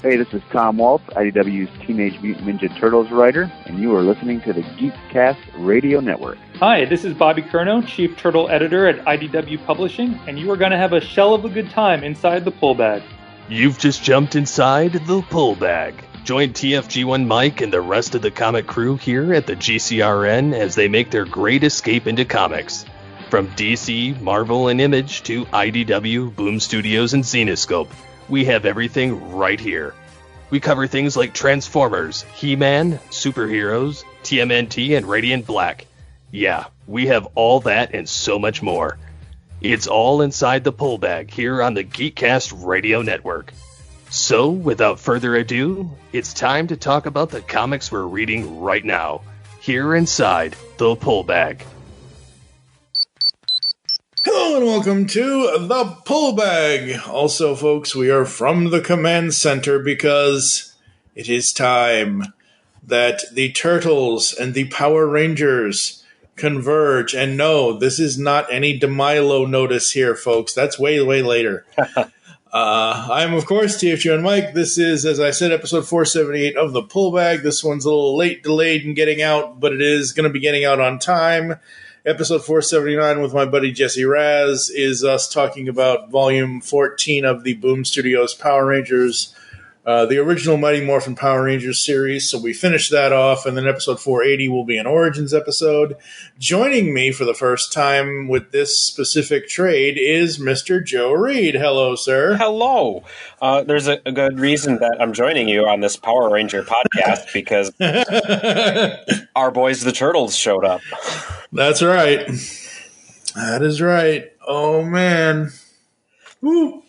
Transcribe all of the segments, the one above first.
Hey, this is Tom Waltz, IDW's Teenage Mutant Ninja Turtles writer, and you are listening to the Geekcast Radio Network. Hi, this is Bobby Curnow, Chief Turtle Editor at IDW Publishing, and you are going to have a shell of a good time inside the pull bag. You've just jumped inside the pull bag. Join TFG1 Mike and the rest of the comic crew here at the GCRN as they make their great escape into comics. From DC, Marvel, and Image to IDW, Boom Studios, and Zenescope, we have everything right here. We cover things like Transformers, He-Man, superheroes, TMNT, and Radiant Black. Yeah, we have all that and so much more. It's all inside the pull bag here on the Geekcast Radio Network. So, without further ado, it's time to talk about the comics we're reading right now, here inside the pull bag. Hello and welcome to the Pull Bag. Also, folks, we are from the command center because it is time that the Turtles and the Power Rangers converge. And no, this is not any DeMilo notice here, folks. That's way, way later. I'm, of course, TFG and Mike. This is, as I said, episode 478 of the Pull Bag. This one's a little late, delayed in getting out, but it is going to be getting out on time. Episode 479 with my buddy Jesse Raz is us talking about Volume 14 of the Boom Studios Power Rangers, the original Mighty Morphin Power Rangers series. So we finished that off, and then episode 480 will be an Origins episode. Joining me for the first time with this specific trade is Mr. Joe Reed. Hello, sir. Hello. There's a good reason that I'm joining you on this Power Ranger podcast because our boys the Turtles showed up. That's right. That is right. Oh, man. Woo.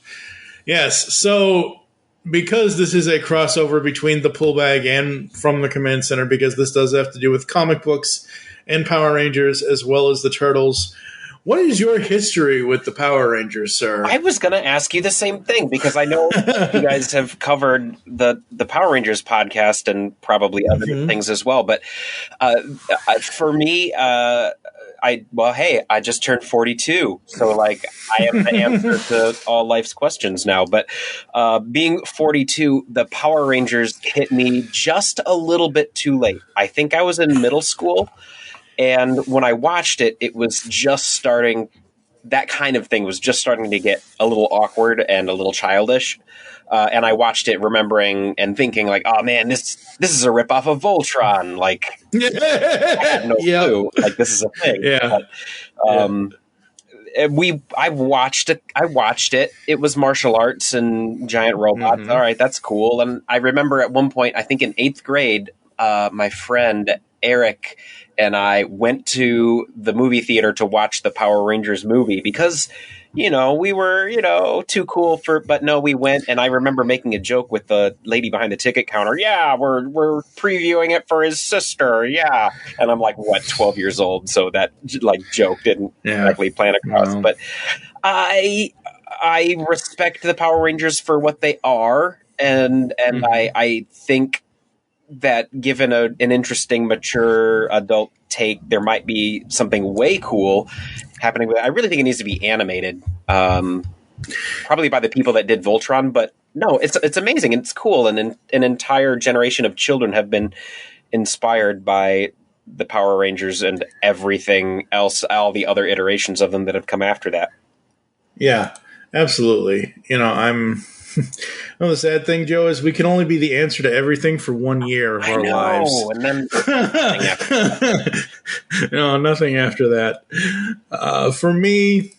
Yes, so because this is a crossover between the Pull Bag and From the Command Center, because this does have to do with comic books and Power Rangers as well as the Turtles, what is your history with the Power Rangers, sir? I was going to ask you the same thing because I know you guys have covered the Power Rangers podcast and probably other things as well. But for me, I just turned 42. So, like, I have the answer to all life's questions now. But being 42, the Power Rangers hit me just a little bit too late. I think I was in middle school. And when I watched it, it was just starting, that kind of thing was just starting to get a little awkward and a little childish. And I watched it remembering and thinking like, oh man, this is a ripoff of Voltron. Like, I had no clue. Like, this is a thing. Yeah. But, I watched it. It was martial arts and giant robots. All right, that's cool. And I remember at one point, I think in 8th grade, my friend Eric and I went to the movie theater to watch the Power Rangers movie because, we were, too cool but no, we went, and I remember making a joke with the lady behind the ticket counter. Yeah, we're previewing it for his sister. Yeah. And I'm like, 12 years old. So that joke didn't directly plan across, but I respect the Power Rangers for what they are. And I think that given an interesting, mature adult take, there might be something way cool happening with it. I really think it needs to be animated, probably by the people that did Voltron. But no, it's amazing and it's cool, and an entire generation of children have been inspired by the Power Rangers and everything else, all the other iterations of them that have come after that. Yeah, absolutely. The sad thing, Joe, is we can only be the answer to everything for 1 year of our lives. And then nothing after that. No, nothing after that. For me,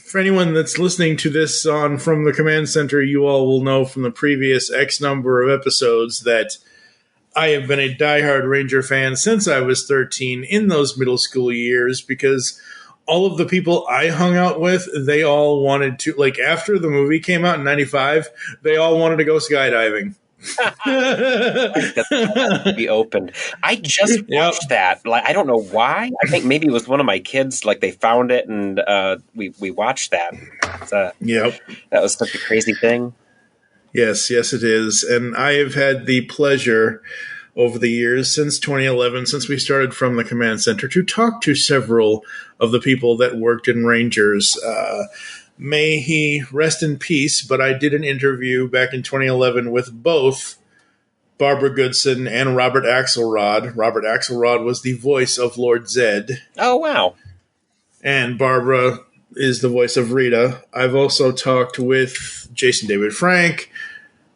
for anyone that's listening to this From the Command Center, you all will know from the previous X number of episodes that I have been a diehard Ranger fan since I was 13 in those middle school years, because all of the people I hung out with, they all wanted to, like, after the movie came out in 95, they all wanted to go skydiving. That be opened. I just watched that. Like, I don't know why. I think maybe it was one of my kids. Like, they found it, and we watched that. That was such a crazy thing. Yes, it is. And I have had the pleasure over the years, since 2011, since we started From the Command Center, to talk to several of the people that worked in Rangers. may he rest in peace, but I did an interview back in 2011 with both Barbara Goodson and Robert Axelrod. Robert Axelrod was the voice of Lord Zed. Oh, wow. And Barbara is the voice of Rita. I've also talked with Jason David Frank,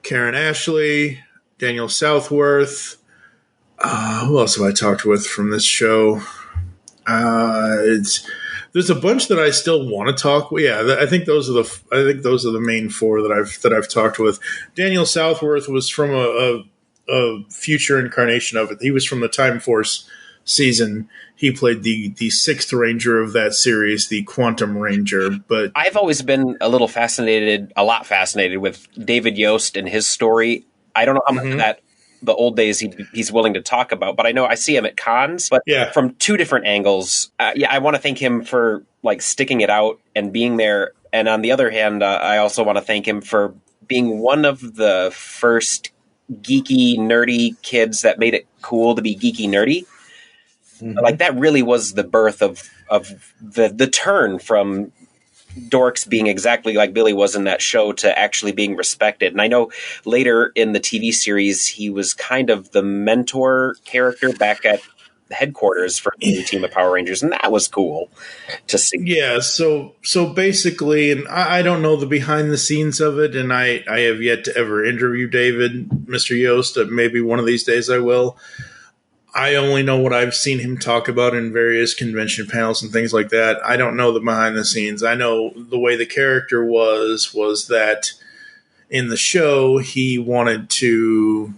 Karen Ashley, Daniel Southworth. Who else have I talked with from this show? There's a bunch that I still want to talk with. Yeah, I think those are the main four that I've talked with. Daniel Southworth was from a future incarnation of it. He was from the Time Force season. He played the sixth Ranger of that series, the Quantum Ranger. But I've always been a lot fascinated with David Yost and his story. I don't know how much of that the old days he's willing to talk about, but I know I see him at cons, but from two different angles. I want to thank him for like sticking it out and being there. And on the other hand, I also want to thank him for being one of the first geeky, nerdy kids that made it cool to be geeky, nerdy. Like that really was the birth of the turn from dorks being exactly like Billy was in that show to actually being respected. And I know later in the TV series, he was kind of the mentor character back at the headquarters for the team of Power Rangers. And that was cool to see. Yeah. So basically, and I don't know the behind the scenes of it. And I have yet to ever interview David, Mr. Yost. Maybe one of these days I will. I only know what I've seen him talk about in various convention panels and things like that. I don't know the behind the scenes. I know the way the character was that in the show he wanted to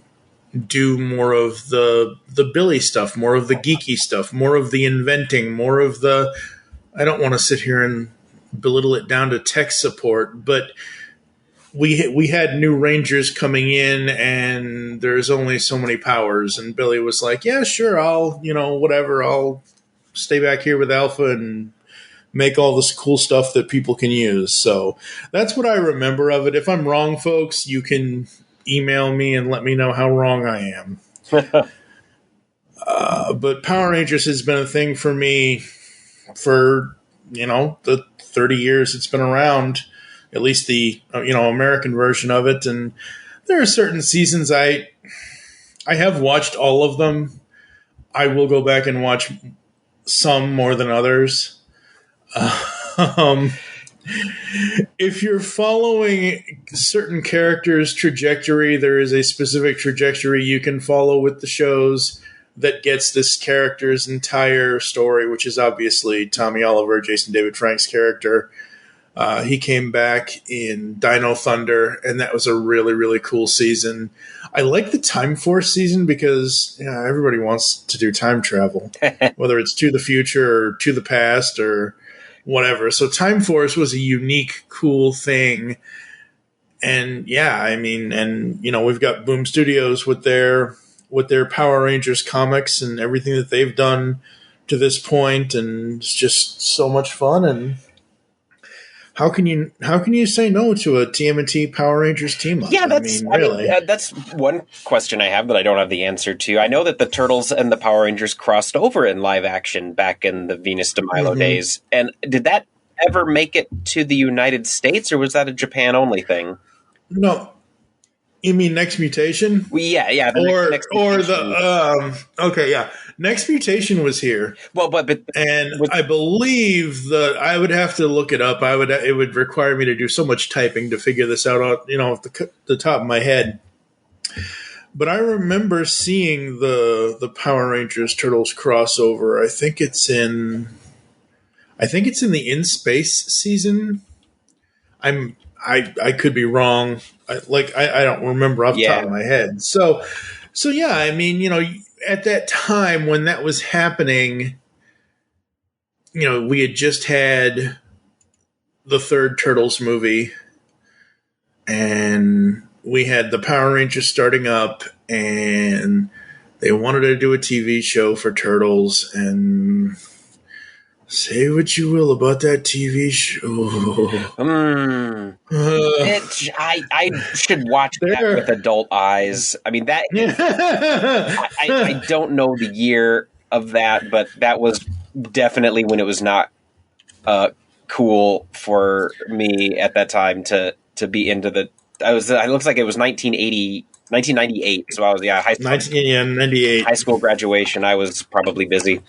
do more of the Billy stuff, more of the geeky stuff, more of the inventing, more of the, I don't want to sit here and belittle it down to tech support, but we had new Rangers coming in and there's only so many powers. And Billy was like, yeah, sure. I'll stay back here with Alpha and make all this cool stuff that people can use. So that's what I remember of it. If I'm wrong, folks, you can email me and let me know how wrong I am. But Power Rangers has been a thing for me for, the 30 years it's been around. At least the American version of it, and there are certain seasons I have watched all of them. I will go back and watch some more than others. If you're following certain characters' trajectory, there is a specific trajectory you can follow with the shows that gets this character's entire story, which is obviously Tommy Oliver, Jason David Frank's character. He came back in Dino Thunder, and that was a really, really cool season. I like the Time Force season because everybody wants to do time travel, whether it's to the future or to the past or whatever. So Time Force was a unique, cool thing. And we've got Boom Studios with their Power Rangers comics and everything that they've done to this point, and it's just so much fun. And how can you say no to a TMNT Power Rangers team up? Yeah, that's one question I have that I don't have the answer to. I know that the Turtles and the Power Rangers crossed over in live action back in the Venus de Milo days. And did that ever make it to the United States, or was that a Japan only thing? No. You mean Next Mutation? Yeah. Next Mutation was here. Well, I believe that I would have to look it up. It would require me to do so much typing to figure this out, off the top of my head. But I remember seeing the Power Rangers Turtles crossover. I think it's in the In Space season. I could be wrong. I don't remember off the top of my head. So yeah, at that time when that was happening, we had just had the third Turtles movie, and we had the Power Rangers starting up, and they wanted to do a TV show for Turtles, and say what you will about that TV show. I should watch that with adult eyes. I mean, that I don't know the year of that, but that was definitely when it was not cool for me at that time to be into the. It looks like it was 1998. So I was high school. 98. High school graduation. I was probably busy,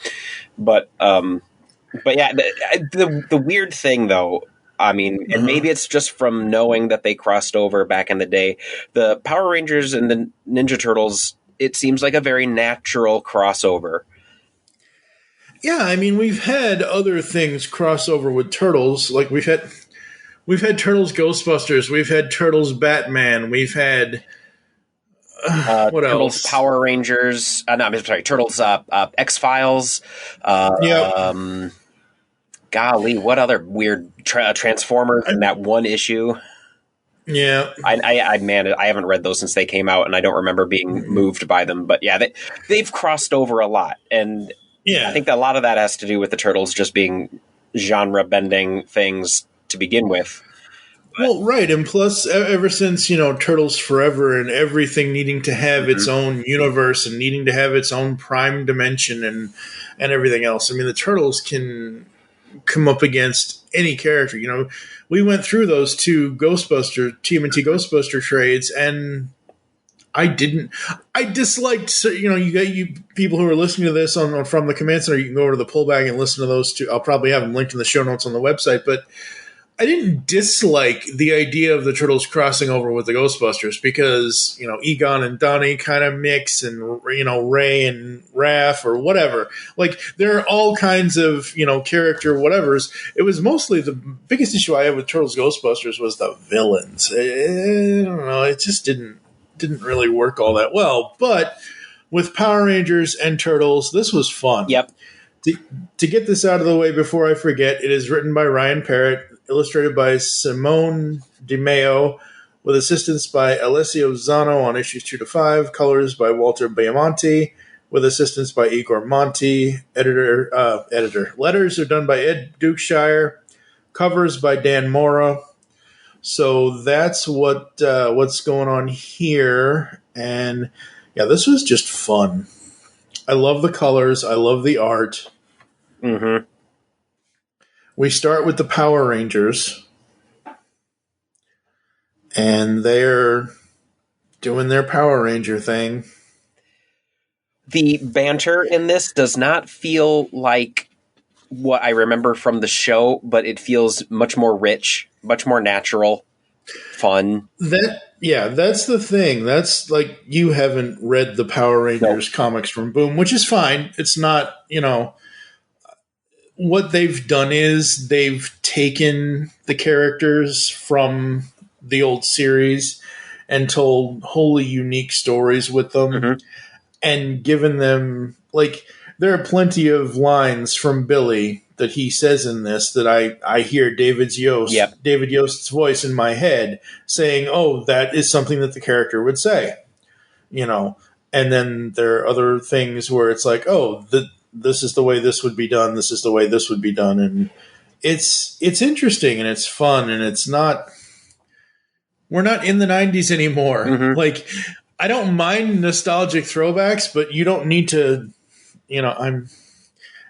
but yeah, the weird thing though. I mean, and maybe it's just from knowing that they crossed over back in the day. The Power Rangers and the Ninja Turtles, it seems like a very natural crossover. Yeah, I mean, we've had other things cross over with Turtles. Like we've had Turtles Ghostbusters, we've had Turtles Batman, we've had what Turtles else? Power Rangers. No, I'm sorry, Turtles X-Files. Yep. Golly, what other weird Transformers in that one issue? Yeah. I haven't read those since they came out, and I don't remember being moved by them. But yeah, they've crossed over a lot, and I think that a lot of that has to do with the Turtles just being genre-bending things to begin with. Well, right, and plus, ever since, Turtles Forever and everything needing to have its own universe and needing to have its own prime dimension and everything else, I mean, the Turtles can come up against any character. We went through those two TMNT Ghostbuster trades, and I disliked, you people who are listening to this from the Command Center, you can go over to the Pullback and listen to those two. I'll probably have them linked in the show notes on the website, but I didn't dislike the idea of the Turtles crossing over with the Ghostbusters because, Egon and Donnie kind of mix and, Ray and Raph or whatever. Like, there are all kinds of, character whatevers. It was mostly the biggest issue I had with Turtles Ghostbusters was the villains. I don't know. It just didn't really work all that well. But with Power Rangers and Turtles, this was fun. Yep. To get this out of the way before I forget, it is written by Ryan Parrott, illustrated by Simone DiMeo, with assistance by Alessio Zano on issues 2 to 5, colors by Walter Baiamonte, with assistance by Igor Monti, editor. Letters are done by Ed Dukeshire, covers by Dan Mora. So that's what's going on here, and yeah, this was just fun. I love the colors. I love the art. Mm-hmm. We start with the Power Rangers, and they're doing their Power Ranger thing. The banter in this does not feel like what I remember from the show, but it feels much more rich, much more natural, fun. That's the thing. That's like, you haven't read the Power Rangers comics from Boom, which is fine. It's not, what they've done is they've taken the characters from the old series and told wholly unique stories with them and given them, like, there are plenty of lines from Billy that he says in this that I hear David Yost's voice in my head saying, oh, that is something that the character would say, and then there are other things where it's like, oh, this is the way this would be done. This is the way this would be done. And it's interesting and it's fun and it's not, we're not in the 90s anymore. Like, I don't mind nostalgic throwbacks, but you don't need to, and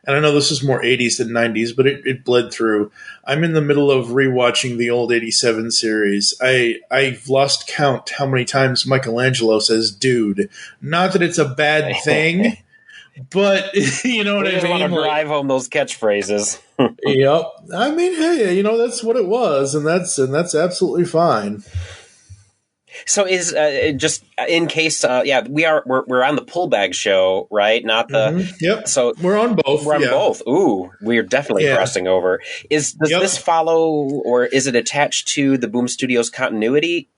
I know this is more 80s than 90s, but it bled through. I'm in the middle of rewatching the old 87 series. I've lost count how many times Michelangelo says dude. Not that it's a bad thing, but you know what I mean? Want to drive home those catchphrases. Yep. I mean, hey, that's what it was, and that's absolutely fine. So is just in case, we're on the Pullbag show, right? Not the Yep. So we're on both. We're on both. Ooh, we're definitely crossing over. Does this follow, or is it attached to the Boom Studios continuity?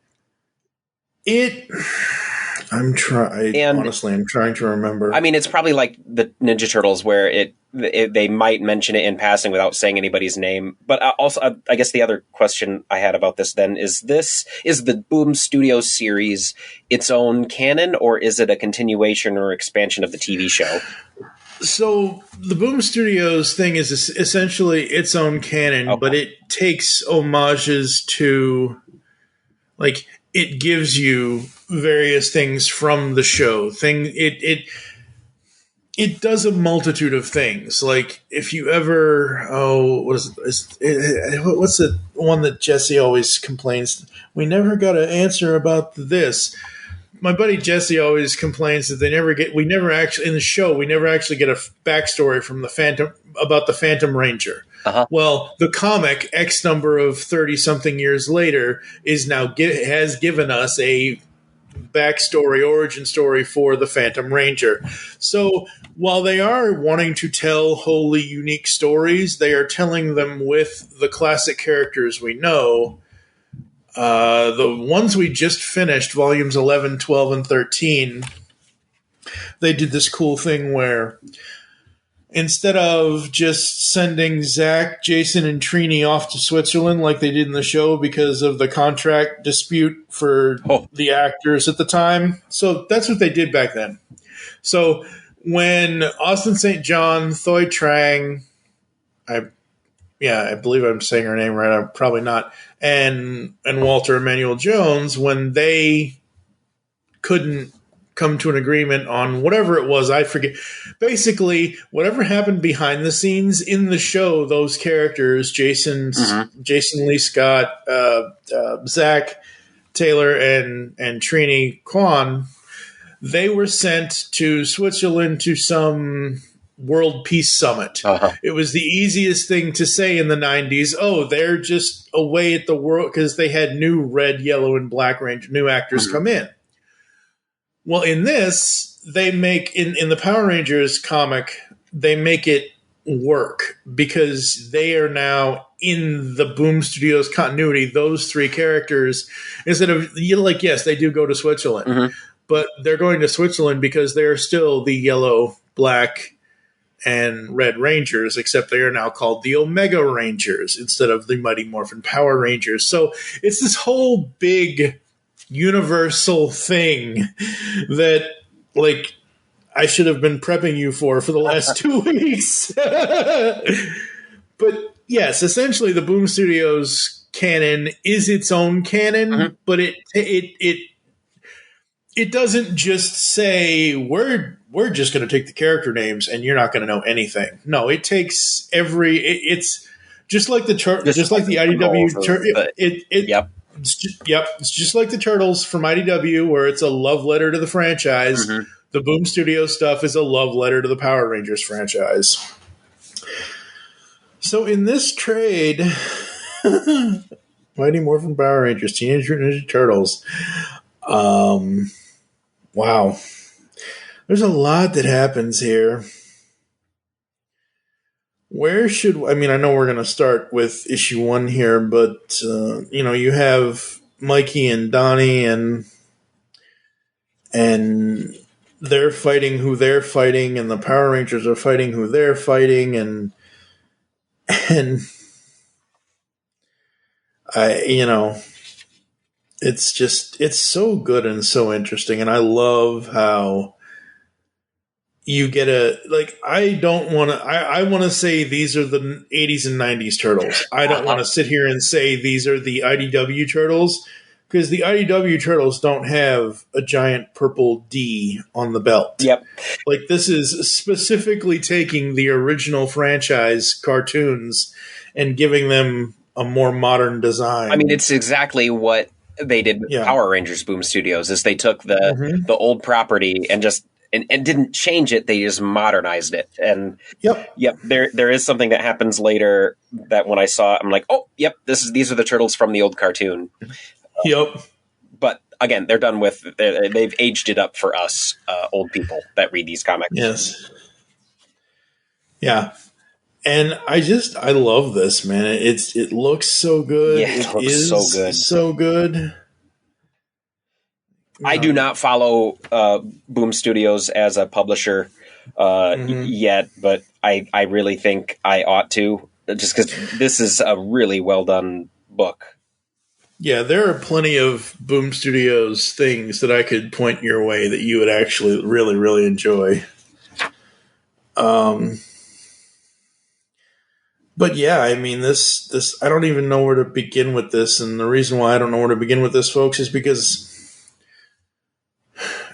I'm trying to remember. I mean, it's probably like the Ninja Turtles, where they might mention it in passing without saying anybody's name. But also, I guess the other question I had about this then is the Boom Studios series its own canon, or is it a continuation or expansion of the TV show? So the Boom Studios thing is essentially its own canon, but it takes homages to, like, it gives you various things from the show. it does a multitude of things. Like if you ever, what's the one that Jesse always complains? We never got an answer about this. My buddy Jesse always complains that we never actually in the show we never actually get a backstory from the Phantom Ranger. Uh-huh. Well, the comic X number of 30-something years later has given us a backstory, origin story for the Phantom Ranger. So while they are wanting to tell wholly unique stories, they are telling them with the classic characters we know. The ones we just finished, volumes 11, 12, and 13, they did this cool thing where instead of just sending Zach, Jason, and Trini off to Switzerland like they did in the show because of the contract dispute for the actors at the time. So that's what they did back then. So when Austin St. John, Thoy Trang, I believe I'm saying her name right. I'm probably not. And Walter Emmanuel Jones, when they couldn't come to an agreement on whatever it was, I forget. Basically, whatever happened behind the scenes in the show, those characters, Jason Lee Scott, Zach Taylor, and Trini Kwan, they were sent to Switzerland to some World Peace Summit. It was the easiest thing to say in the 90s. Oh, they're just away at the world because they had new red, yellow, and black Ranger, new actors come in. Well, in this, they make in the Power Rangers comic, they make it work because they are now in the Boom Studios continuity. Those three characters, instead of yes, they do go to Switzerland, but they're going to Switzerland because they're still the yellow, black, and Red Rangers, except they are now called the Omega Rangers instead of the Mighty Morphin Power Rangers. So it's this whole big universal thing that, like, I should have been prepping you for the last 2 weeks. But yes, essentially the Boom Studios canon is its own canon, but it doesn't just say we're just going to take the character names and you're not going to know anything. No, it takes it's just like the just like the IDW. It's just like the Turtles from IDW, where it's a love letter to the franchise. The Boom Studio stuff is a love letter to the Power Rangers franchise. So in this trade, Mighty Morphin Power Rangers, Teenage Mutant Ninja Turtles. Wow. There's a lot that happens here. I know we're going to start with issue 1 here, but, you have Mikey and Donnie and they're fighting who they're fighting, and the Power Rangers are fighting who they're fighting, and it's so good and so interesting, and I love how you get I want to say these are the 80s and 90s Turtles. I don't want to sit here and say these are the IDW Turtles, because the IDW Turtles don't have a giant purple D on the belt. Yep. Like, this is specifically taking the original franchise cartoons and giving them a more modern design. I mean, it's exactly what they did with Power Rangers Boom Studios, is they took the old property and just and didn't change it. They just modernized it. And there is something that happens later that when I saw it, I'm like, oh, yep, these are the Turtles from the old cartoon. But again, they're done with. They've aged it up for us old people that read these comics. Yes. Yeah. And I love this, man. It looks so good. Yeah, it looks so good. So good. I do not follow Boom Studios as a publisher yet, but I really think I ought to, just because this is a really well done book. Yeah, there are plenty of Boom Studios things that I could point your way that you would actually really, really enjoy. But yeah, I mean, this I don't even know where to begin with this, and the reason why I don't know where to begin with this, folks, is because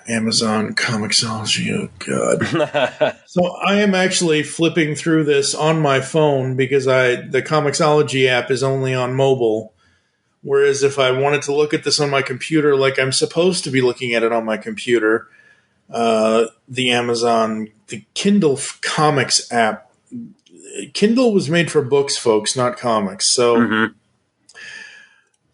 Amazon Comixology. Oh, God. So I am actually flipping through this on my phone because the Comixology app is only on mobile. Whereas if I wanted to look at this on my computer like I'm supposed to be looking at it on my computer, the Kindle Comics app. Kindle was made for books, folks, not comics. So,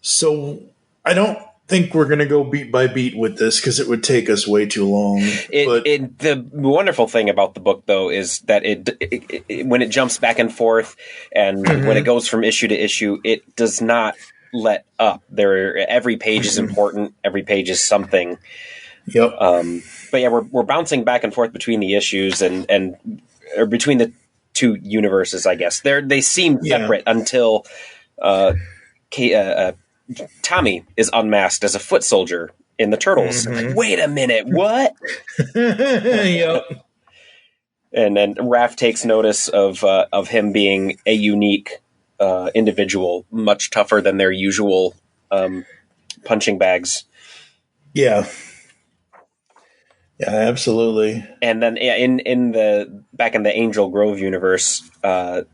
So I don't think we're going to go beat by beat with this because it would take us way too long. The wonderful thing about the book, though, is that it when it jumps back and forth and when it goes from issue to issue, it does not let up. Every page is important. Every page is something. Yep. But yeah, we're bouncing back and forth between the issues and or between the two universes, I guess. They seem separate until Tommy is unmasked as a foot soldier in the Turtles. Like, wait a minute, what? Yep. And then Raph takes notice of him being a unique individual, much tougher than their usual punching bags. Yeah. Yeah, absolutely. And then back in the Angel Grove universe, the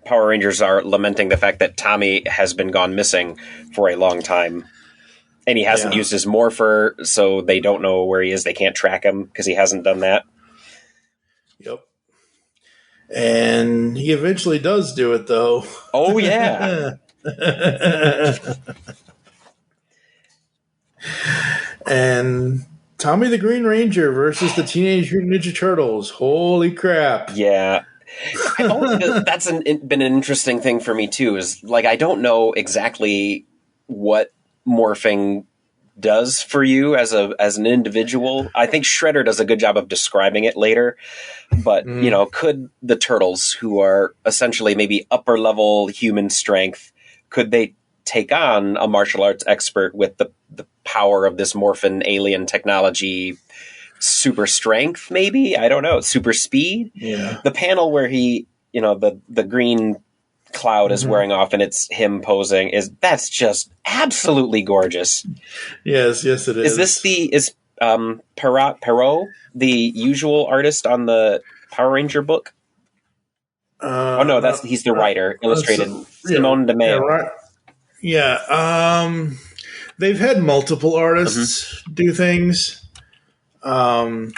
Power Rangers are lamenting the fact that Tommy has been gone missing for a long time. And he hasn't used his morpher, so they don't know where he is. They can't track him because he hasn't done that. Yep. And he eventually does do it, though. Oh, yeah. And Tommy the Green Ranger versus the Teenage Mutant Ninja Turtles. Holy crap. Yeah. That's been an interesting thing for me, too, is like I don't know exactly what morphing does for you as an individual. I think Shredder does a good job of describing it later, but could the Turtles, who are essentially maybe upper level human strength, could they take on a martial arts expert with the power of this morphin alien technology? Super strength, maybe? I don't know. Super speed? Yeah. The panel where he, the green cloud is wearing off and it's him posing, that's just absolutely gorgeous. Yes, it is. Is Perot the usual artist on the Power Ranger book? He's the writer, illustrated. Simone de Mayo. Yeah, right. They've had multiple artists do things. In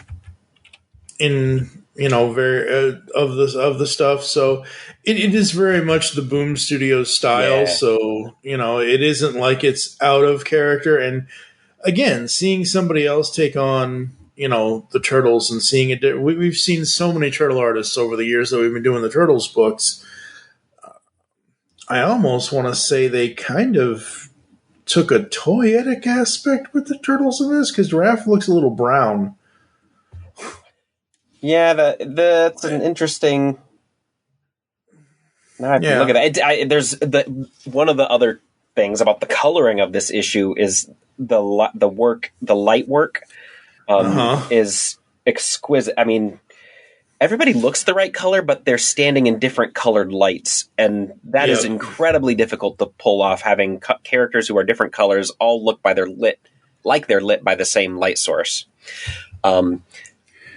very of the stuff, so it is very much the Boom Studios style. Yeah. So it isn't like it's out of character. And again, seeing somebody else take on the Turtles and seeing it, we've seen so many Turtle artists over the years that we've been doing the Turtles books. I almost want to say they kind of took a toyetic aspect with the Turtles in this because Raph looks a little brown. Yeah, that's an interesting. Now I have to look at that. There's one of the other things about the coloring of this issue is the light work is exquisite. I mean, everybody looks the right color, but they're standing in different colored lights, and that is incredibly difficult to pull off. Having characters who are different colors all look they're lit by the same light source.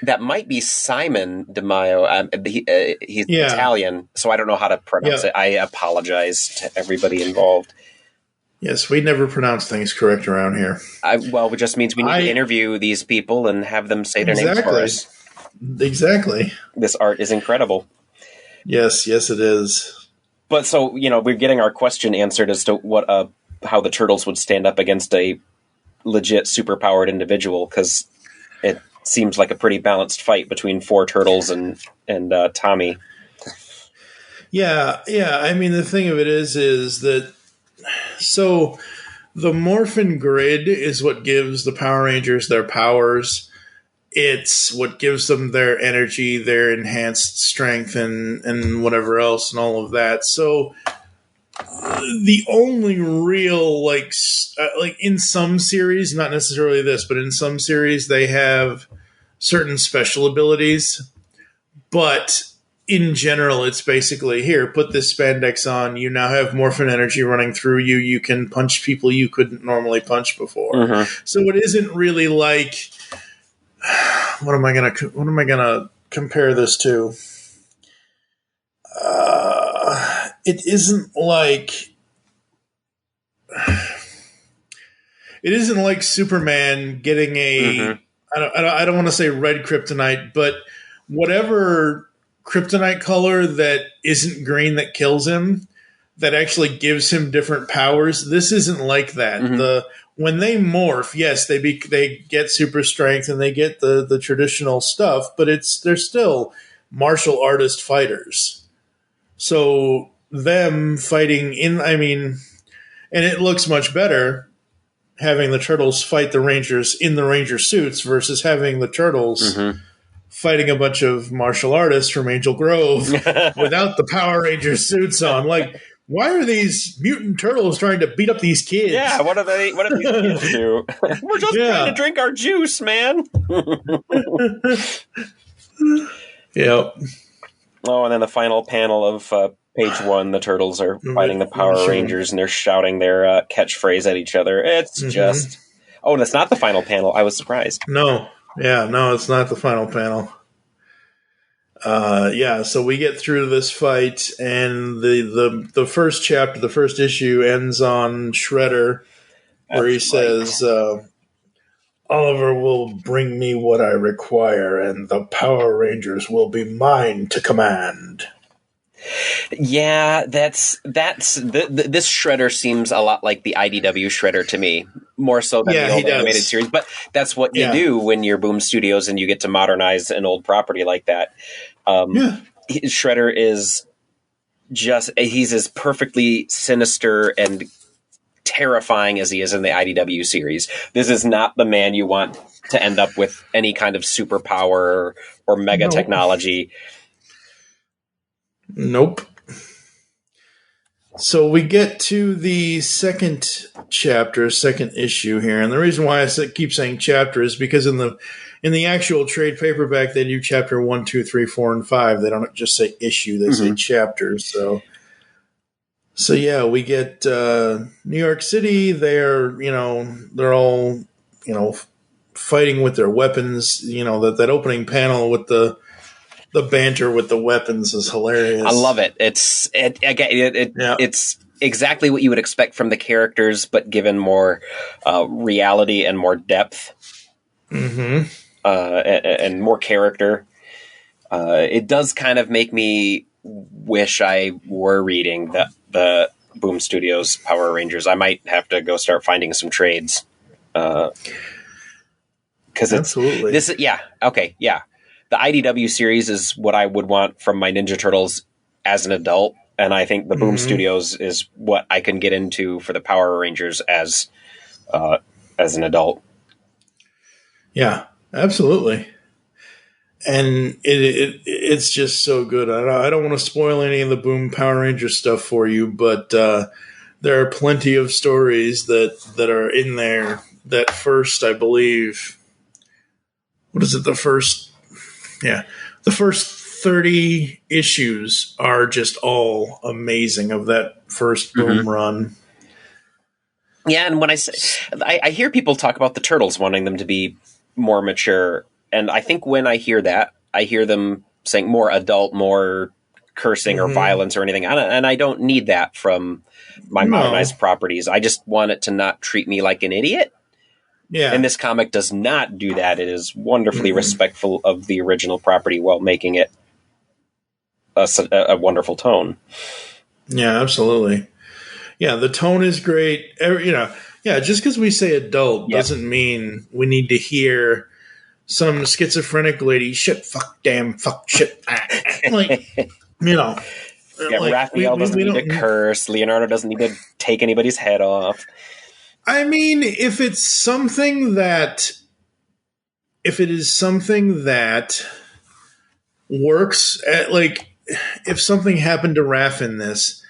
That might be Simon De Maio. He's Italian, so I don't know how to pronounce it. I apologize to everybody involved. Yes, we never pronounce things correct around here. It just means we need to interview these people and have them say their names for us. Exactly. This art is incredible. Yes, it is. But so, we're getting our question answered as to how the Turtles would stand up against a legit superpowered individual, because it seems like a pretty balanced fight between 4 Turtles and Tommy. Yeah. I mean, the thing of it is that so the Morphin grid is what gives the Power Rangers their powers. It's what gives them their energy, their enhanced strength, and whatever else, and all of that. So the only real like in some series, not necessarily this, but in some series they have certain special abilities, but in general, it's basically, here, put this spandex on. You now have morphin energy running through you. You can punch people you couldn't normally punch before. Mm-hmm. So it isn't really like, what am I gonna compare this to? It isn't like Superman getting a. Mm-hmm. I don't want to say red kryptonite, but whatever kryptonite color that isn't green that kills him, that actually gives him different powers. This isn't like that. Mm-hmm. When they morph, yes, they get super strength and they get the traditional stuff, but they're still martial artist fighters. So them fighting and it looks much better having the Turtles fight the Rangers in the Ranger suits versus having the Turtles fighting a bunch of martial artists from Angel Grove without the Power Ranger suits on. Like, why are these mutant turtles trying to beat up these kids? Yeah, what do these kids do? We're just trying to drink our juice, man. Yep. Oh, and then the final panel of page 1, the Turtles are fighting the Power Rangers, and they're shouting their catchphrase at each other. It's just... Oh, that's not the final panel. I was surprised. No. Yeah, no, it's not the final panel. So we get through this fight, and the first chapter, the first issue, ends on Shredder, where he says, Oliver will bring me what I require, and the Power Rangers will be mine to command. Yeah, this Shredder seems a lot like the IDW Shredder to me, more so than the old animated series. But that's what you do when you're Boom Studios and you get to modernize an old property like that. Shredder is he's as perfectly sinister and terrifying as he is in the IDW series. This is not the man you want to end up with any kind of superpower or mega technology. Nope. So we get to the second issue here, and the reason why I keep saying chapter is because in the actual trade paperback they do chapter 1, 2, 3, 4, and 5. They don't just say issue; they say chapters. So yeah, we get New York City. They're all fighting with their weapons. That opening panel with the banter with the weapons is hilarious. I love it. It's exactly what you would expect from the characters, but given more reality and more depth, and more character. It does kind of make me wish I were reading the Boom Studios Power Rangers. I might have to go start finding some trades. Because absolutely the IDW series is what I would want from my Ninja Turtles as an adult, and I think the Boom Studios is what I can get into for the Power Rangers as an adult. Yeah, absolutely. And it's just so good. I don't want to spoil any of the Boom Power Rangers stuff for you, but there are plenty of stories that are in there. That first, I believe, what is it? The first 30 issues are just all amazing of that first Boom run. Yeah, and when I hear people talk about the Turtles wanting them to be more mature, and I think when I hear that, I hear them saying more adult, more cursing or violence or anything, and I don't need that from my modernized properties. I just want it to not treat me like an idiot. Yeah. And this comic does not do that. It is wonderfully respectful of the original property while making it a wonderful tone. Yeah, absolutely. Yeah, the tone is great. Just because we say adult doesn't mean we need to hear some schizophrenic lady, shit, fuck, damn, fuck, shit. Raphael doesn't need to curse. Leonardo doesn't need to take anybody's head off. I mean, if it is something that works, if something happened to Raph in this,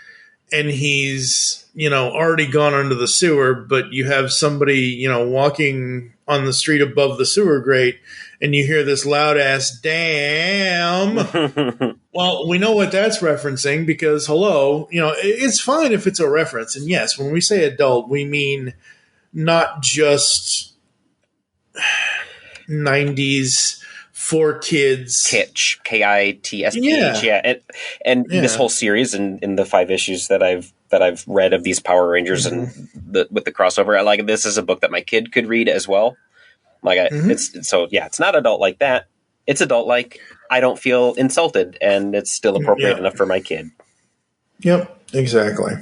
and he's, already gone under the sewer, but you have somebody, walking on the street above the sewer grate, and you hear this loud ass damn, Well, we know what that's referencing because, hello, it's fine if it's a reference. And yes, when we say adult, we mean not just 90s for kids. Kitsch, KITSPH, yeah. And this whole series and the 5 issues that I've read of these Power Rangers and with the crossover, like this is a book that my kid could read as well. Like it's not adult like that. It's adult like I don't feel insulted, and it's still appropriate enough for my kid. Yep, exactly.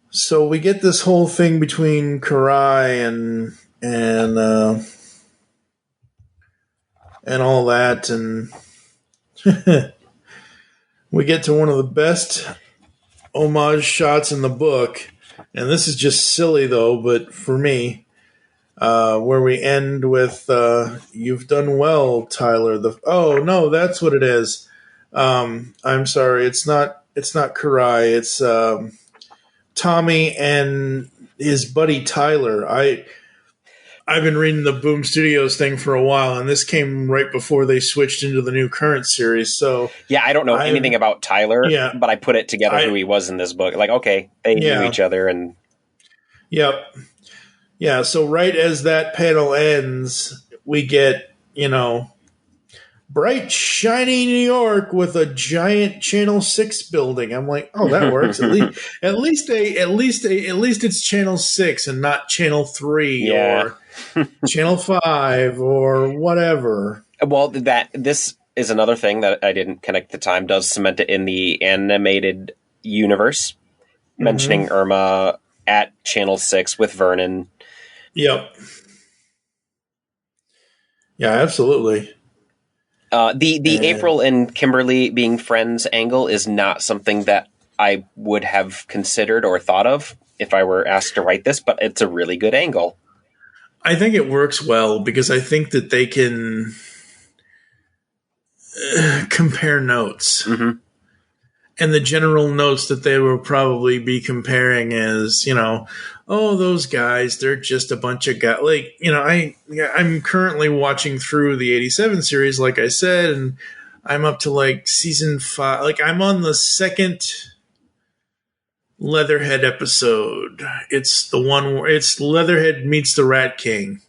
So we get this whole thing between Karai and all that, and we get to one of the best homage shots in the book, and this is just silly though, but for me, where we end with "You've done well, Tyler." Oh no, that's what it is. I'm sorry, it's not Karai. It's Tommy and his buddy Tyler. I've been reading the Boom Studios thing for a while, and this came right before they switched into the new current series. So yeah, I don't know anything about Tyler, but I put it together who he was in this book. Like, okay, they knew each other, and yep. Yeah, so right as that panel ends, we get, bright, shiny New York with a giant Channel 6 building. I'm like, oh, that works. At least it's Channel 6 and not Channel 3 or Channel 5 or whatever. Well, this is another thing that I didn't connect the time, does cement it in the animated universe, mentioning Irma at Channel 6 with Vernon. Yep. Yeah, absolutely. The April and Kimberly being friends angle is not something that I would have considered or thought of if I were asked to write this, but it's a really good angle. I think it works well because I think that they can compare notes. Mm-hmm. And the general notes that they will probably be comparing is, oh, those guys, they're just a bunch of guys. Like, I'm currently watching through the 87 series, like I said, and I'm up to like season 5. Like, I'm on the second Leatherhead episode. It's the one where it's Leatherhead meets the Rat King.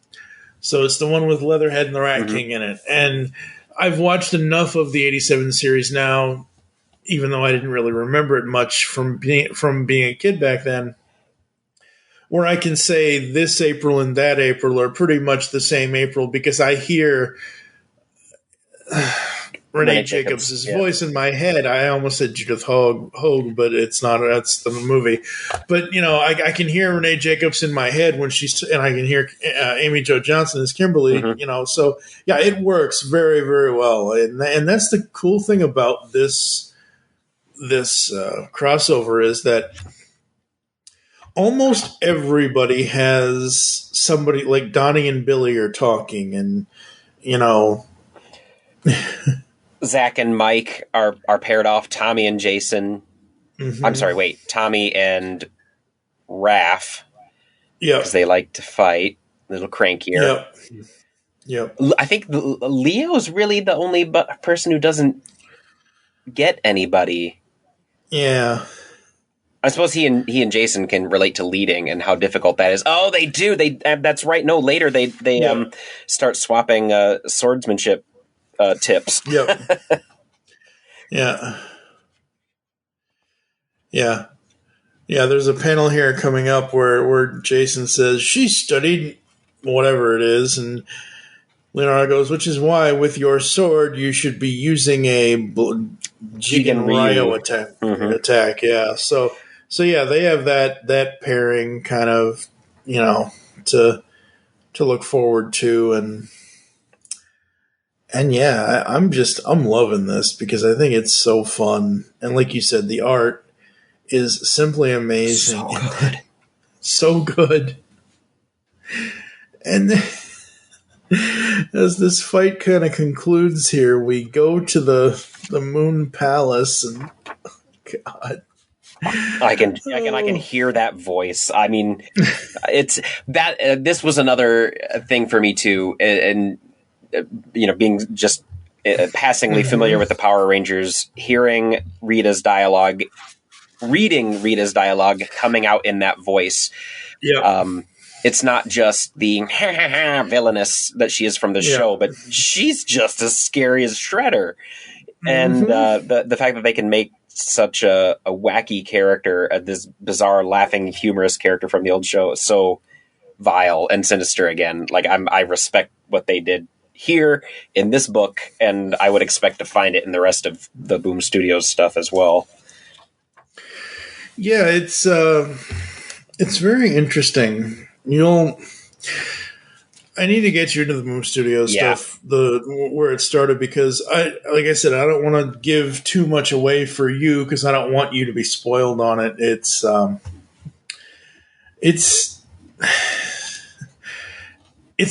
So it's the one with Leatherhead and the Rat King in it. And I've watched enough of the 87 series now, even though I didn't really remember it much from being a kid back then, where I can say this April and that April are pretty much the same April because I hear Renee Jacobs' voice in my head. I almost said Judith Hogue, but it's not. That's the movie. But, I can hear Renee Jacobs in my head and I can hear Amy Jo Johnson as Kimberly, So, yeah, it works very, very well. And that's the cool thing about this crossover is that almost everybody has somebody like Donnie and Billy are talking, and Zach and Mike are paired off. Tommy and Jason. Mm-hmm. I'm sorry, wait. Tommy and Raph. Yeah, because they like to fight. A little crankier. Yep. I think Leo is really the only person who doesn't get anybody. Yeah. I suppose he and Jason can relate to leading and how difficult that is. Oh, they do. That's right. No, later they start swapping swordsmanship tips. Yep. Yeah. Yeah. Yeah, there's a panel here coming up where Jason says she studied whatever it is, and Leonardo goes, which is why with your sword you should be using a Jigen Ryo attack. Yeah. So yeah, they have that pairing kind of, to look forward to, and yeah, I'm loving this because I think it's so fun, and like you said, the art is simply amazing. So good. So good. And as this fight kind of concludes here, we go to the Moon Palace, and God, I can hear that voice. I mean, it's that. This was another thing for me too, and being just passingly familiar with the Power Rangers, hearing Rita's dialogue, reading Rita's dialogue, coming out in that voice. Yeah. It's not just the villainous that she is from the show, but she's just as scary as Shredder. And the fact that they can make such a wacky character, this bizarre, laughing, humorous character from the old show, so vile and sinister again. Like, I respect what they did here in this book, and I would expect to find it in the rest of the Boom Studios stuff as well. Yeah, it's very interesting. I need to get you into the Boom Studios stuff, where it started, because like I said, I don't want to give too much away for you because I don't want you to be spoiled on it. It's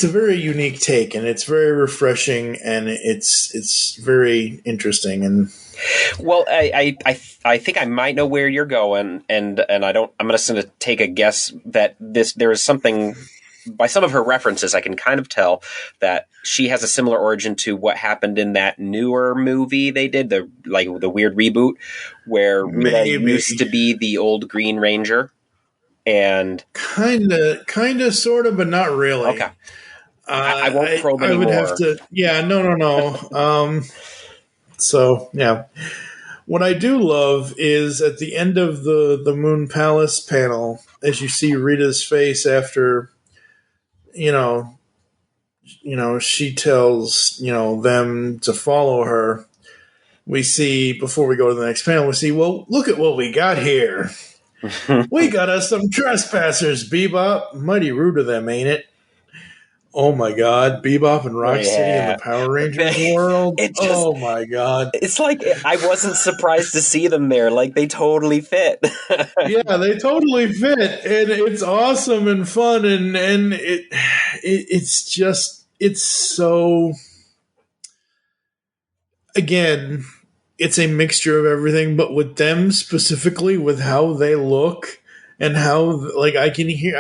a very unique take, and it's very refreshing, and it's very interesting. And well, I think I might know where you're going, and I'm just going to take a guess that there is something. By some of her references, I can kind of tell that she has a similar origin to what happened in that newer movie they did, the weird reboot, where Rita used to be the old Green Ranger, and kind of, sort of, but not really. Okay, I won't probe anymore. I would have to. Yeah, no. So yeah, what I do love is at the end of the Moon Palace panel, as you see Rita's face after. She tells, them to follow her. We see, before we go to the next panel, we see, well, look at what we got here. We got us some trespassers, Bebop. Mighty rude of them, ain't it? Oh my God, Bebop and Rocksteady in the Power Rangers world. Oh my God. It's like, I wasn't surprised to see them there. Like, they totally fit. Yeah, they totally fit. And it's awesome and fun. And it's so, again, it's a mixture of everything, but with them specifically, with how they look. And how, like, I can hear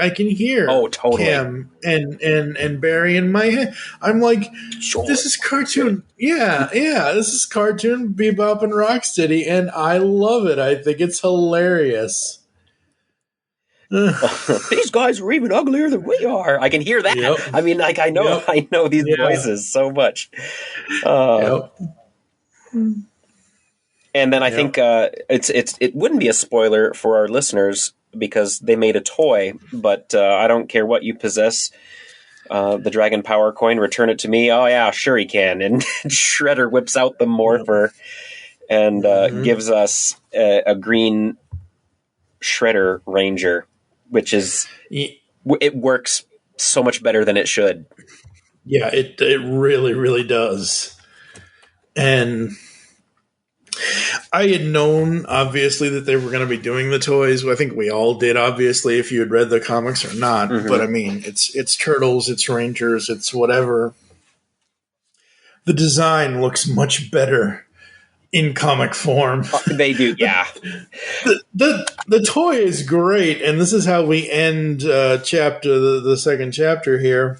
oh, totally. Cam and Barry in my head. I'm like, sure. This is cartoon. Yeah, this is cartoon Bebop and Rocksteady, and I love it. I think it's hilarious. These guys are even uglier than we are. I can hear that. Yep. I mean, like, I know these voices so much. And then I think it wouldn't be a spoiler for our listeners, because they made a toy, but I don't care what you possess. The Dragon Power coin, return it to me. Oh yeah, sure he can. And Shredder whips out the morpher and gives us a green Shredder Ranger, which is it works so much better than it should. Yeah, it really, really does. And I had known, obviously, that they were going to be doing the toys. I think we all did, obviously, if you had read the comics or not. Mm-hmm. But, I mean, it's Turtles, it's Rangers, it's whatever. The design looks much better in comic form. They do, yeah. The toy is great, and this is how we end the second chapter here.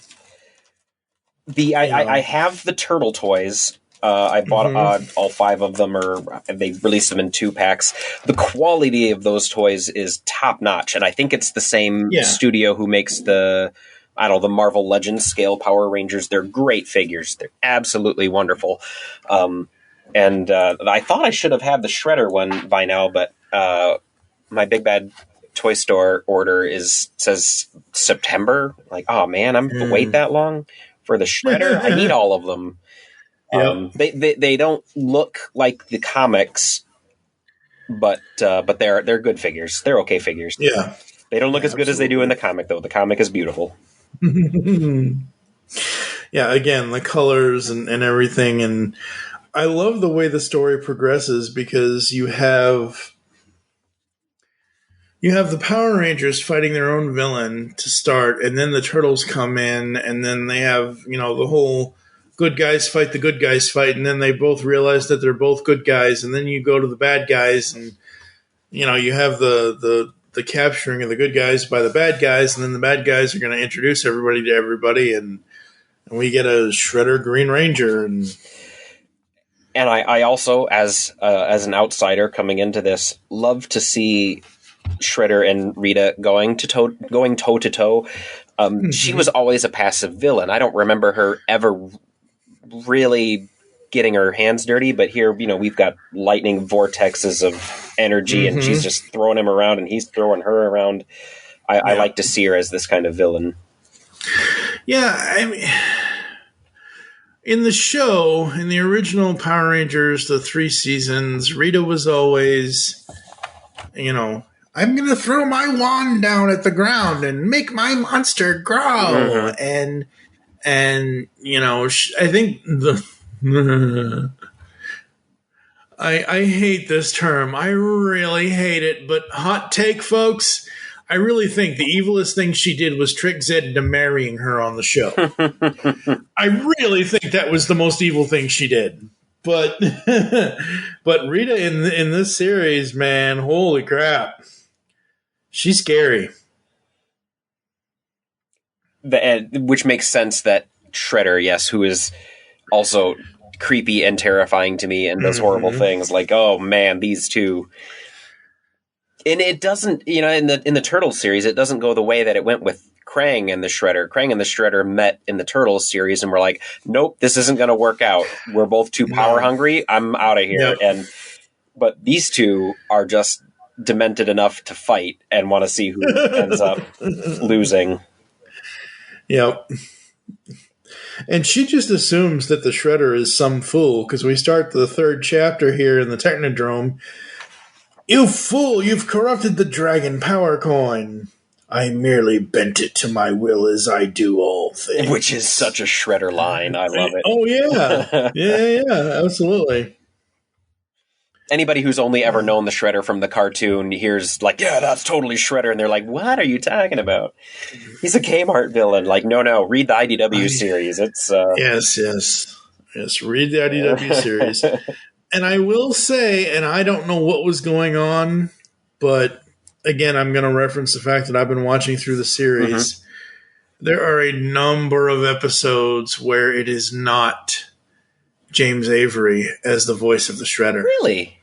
I have the Turtle toys. I bought all 5 of them, or they released them in 2 packs. The quality of those toys is top notch, and I think it's the same studio who makes the Marvel Legends scale Power Rangers. They're great figures. They're absolutely wonderful. And I thought I should have had the Shredder one by now, but my Big Bad Toy Store order says September. Like, oh man, I'm going to wait that long for the Shredder? I need all of them. Yep. They don't look like the comics, but they're good figures. They're okay figures. Yeah, they don't look as good as they do in the comic, though. The comic is beautiful. Yeah, again, the colors and everything, and I love the way the story progresses, because you have the Power Rangers fighting their own villain to start, and then the Turtles come in, and then they have the whole good guys fight the good guys fight, and then they both realize that they're both good guys, and then you go to the bad guys, and you have the capturing of the good guys by the bad guys, and then the bad guys are going to introduce everybody to everybody, and we get a Shredder Green Ranger, and And I also, as an outsider coming into this, love to see Shredder and Rita going toe to toe. She was always a passive villain. I don't remember her ever really getting her hands dirty, but here, we've got lightning vortexes of energy, and she's just throwing him around, and he's throwing her around. I like to see her as this kind of villain. Yeah, I mean, in the show, in the original Power Rangers, the 3 seasons, Rita was always, I'm going to throw my wand down at the ground and make my monster grow. And I think I hate this term. I really hate it, but hot take, folks. I really think the evilest thing she did was trick Zed into marrying her on the show. I really think that was the most evil thing she did. But Rita in this series, man, holy crap. She's scary. Which makes sense that Shredder, yes, who is also creepy and terrifying to me and does horrible things, like, oh man, these two. And it doesn't, in the Turtles series, it doesn't go the way that it went with Krang and the Shredder. Krang and the Shredder met in the Turtles series and were like, nope, this isn't going to work out. We're both too power hungry. I'm out of here. Yep. But these two are just demented enough to fight and want to see who ends up losing. Yep. And she just assumes that the Shredder is some fool, because we start the 3rd chapter here in the Technodrome. You fool, you've corrupted the Dragon Power Coin. I merely bent it to my will as I do all things. Which is such a Shredder line. I love it. Oh, yeah. Yeah, absolutely. Anybody who's only ever known the Shredder from the cartoon hears, like, yeah, that's totally Shredder. And they're like, what are you talking about? He's a Kmart villain. Like, no, read the IDW series. It's Yes, read the IDW series. And I will say, and I don't know what was going on, but again, I'm going to reference the fact that I've been watching through the series. There are a number of episodes where it is not James Avery as the voice of the Shredder. Really?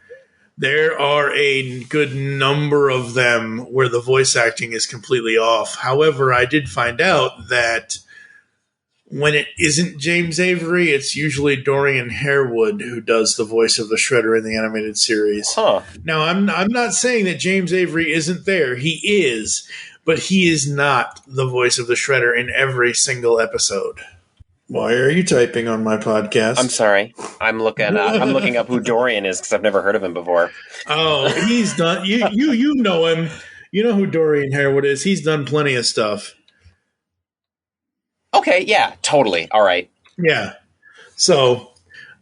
There are a good number of them where the voice acting is completely off. However, I did find out that when it isn't James Avery, it's usually Dorian Harewood who does the voice of the Shredder in the animated series. Huh. Now, I'm not saying that James Avery isn't there. He is, but he is not the voice of the Shredder in every single episode. Why are you typing on my podcast? I'm sorry. I'm looking up who Dorian is because I've never heard of him before. Oh, he's done. You know him. You know who Dorian Harewood is. He's done plenty of stuff. Okay, yeah, totally. All right. Yeah. So,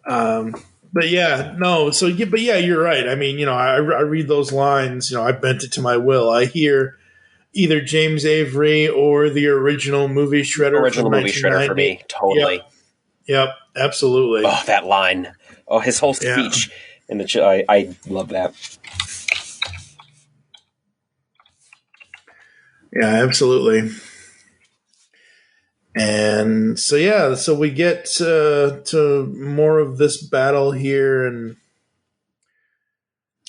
but yeah, no. So, but yeah, you're right. I mean, I read those lines. I bent it to my will. I hear either James Avery or the original movie Shredder. Original movie Shredder for me, totally. Yep, absolutely. Oh, that line. Oh, his whole speech in the. I love that. Yeah, absolutely. And so we get to more of this battle here, and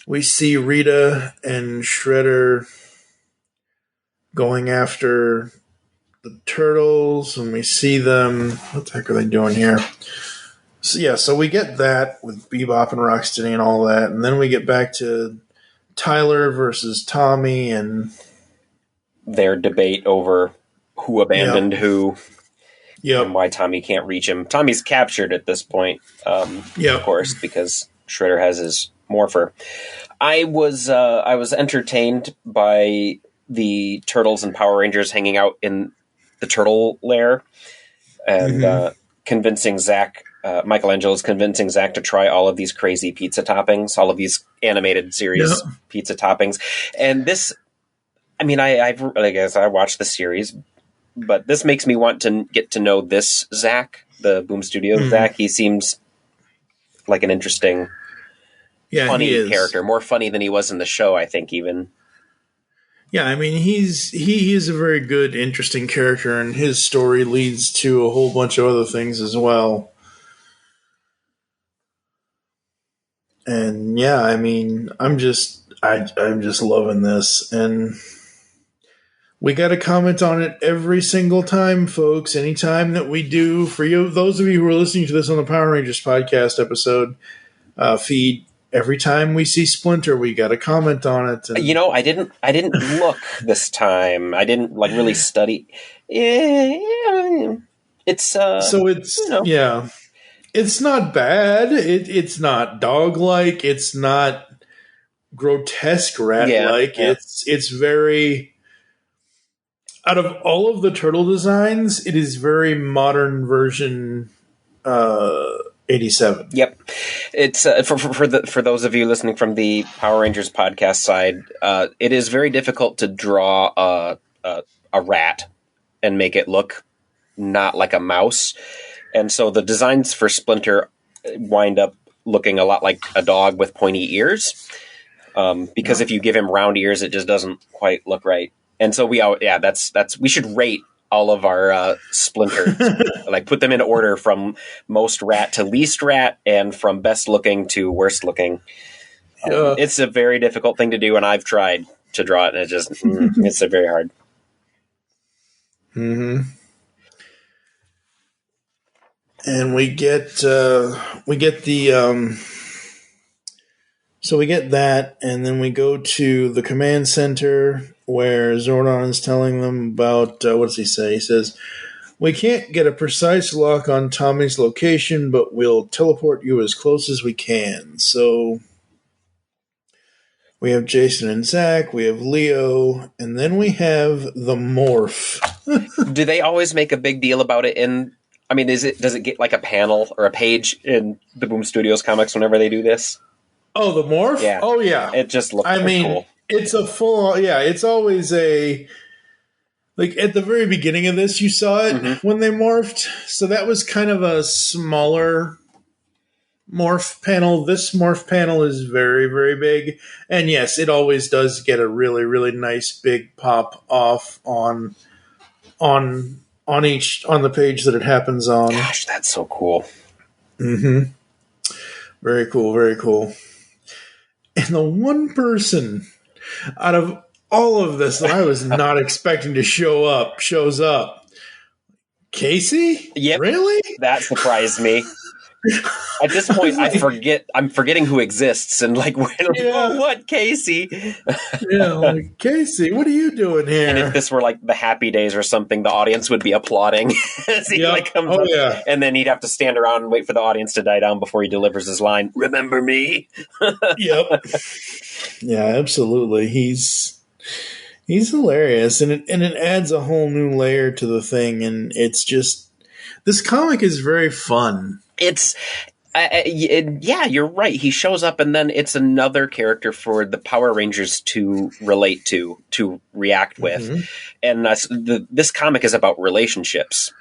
we see Rita and Shredder going after the Turtles, and we see them. What the heck are they doing here? So we get that with Bebop and Rocksteady and all that, and then we get back to Tyler versus Tommy and their debate over who abandoned who. Yep. And why Tommy can't reach him. Tommy's captured at this point, of course, because Shredder has his morpher. I was entertained by the Turtles and Power Rangers hanging out in the Turtle Lair and convincing Zach, Michelangelo's convincing Zach to try all of these crazy pizza toppings, all of these animated series pizza toppings. And this, I mean, I guess I watched the series, but this makes me want to get to know this Zach, the Boom Studios Zach. He seems like an interesting, funny character, more funny than he was in the show, I think, even. Yeah, I mean, he is a very good, interesting character, and his story leads to a whole bunch of other things as well. And yeah, I mean, I'm just loving this, and we got to comment on it every single time, folks. Anytime that we do, for you, those of you who are listening to this on the Power Rangers podcast episode feed, every time we see Splinter, we got to comment on it. And I didn't look this time. I didn't really study. It's so it's yeah. It's not bad. It's not dog-like. It's not grotesque rat-like. Yeah. It's very... Out of all of the turtle designs, it is very modern version 87. Yep. It's for those of you listening from the Power Rangers podcast side, it is very difficult to draw a rat and make it look not like a mouse. And so the designs for Splinter wind up looking a lot like a dog with pointy ears. Because if you give him round ears, it just doesn't quite look right. And so we should rate all of our Splinters, put them in order from most rat to least rat, and from best looking to worst looking. It's a very difficult thing to do, and I've tried to draw it, and it's very hard. Mm-hmm. And we get the so we get that, and then we go to the command center where Zordon is telling them about what does he say? He says, "We can't get a precise lock on Tommy's location, but we'll teleport you as close as we can." So we have Jason and Zach, we have Leo, and then we have the Morph. Do they always make a big deal about it does it get like a panel or a page in the Boom Studios comics whenever they do this? Oh, the Morph? Yeah. Oh, yeah. It just looks cool. It's a full, it's always at the very beginning of this, you saw it when they morphed. So that was kind of a smaller morph panel. This morph panel is very, very big. And yes, it always does get a really, really nice big pop off on the page that it happens on. Gosh, that's so cool. Mm-hmm. Very cool, very cool. And the one person out of all of this that I was not expecting to shows up. Casey? Yep. Really? That surprised me. At this point, I'm forgetting who exists and what, Casey? Casey, what are you doing here? And if this were like the Happy Days or something, the audience would be applauding as he comes up. Yeah. And then he'd have to stand around and wait for the audience to die down before he delivers his line, "Remember me?" Yep. Yeah, absolutely. He's hilarious, and it adds a whole new layer to the thing, and it's just, this comic is very fun. It's, you're right. He shows up, and then it's another character for the Power Rangers to relate to react with. And this comic is about relationships,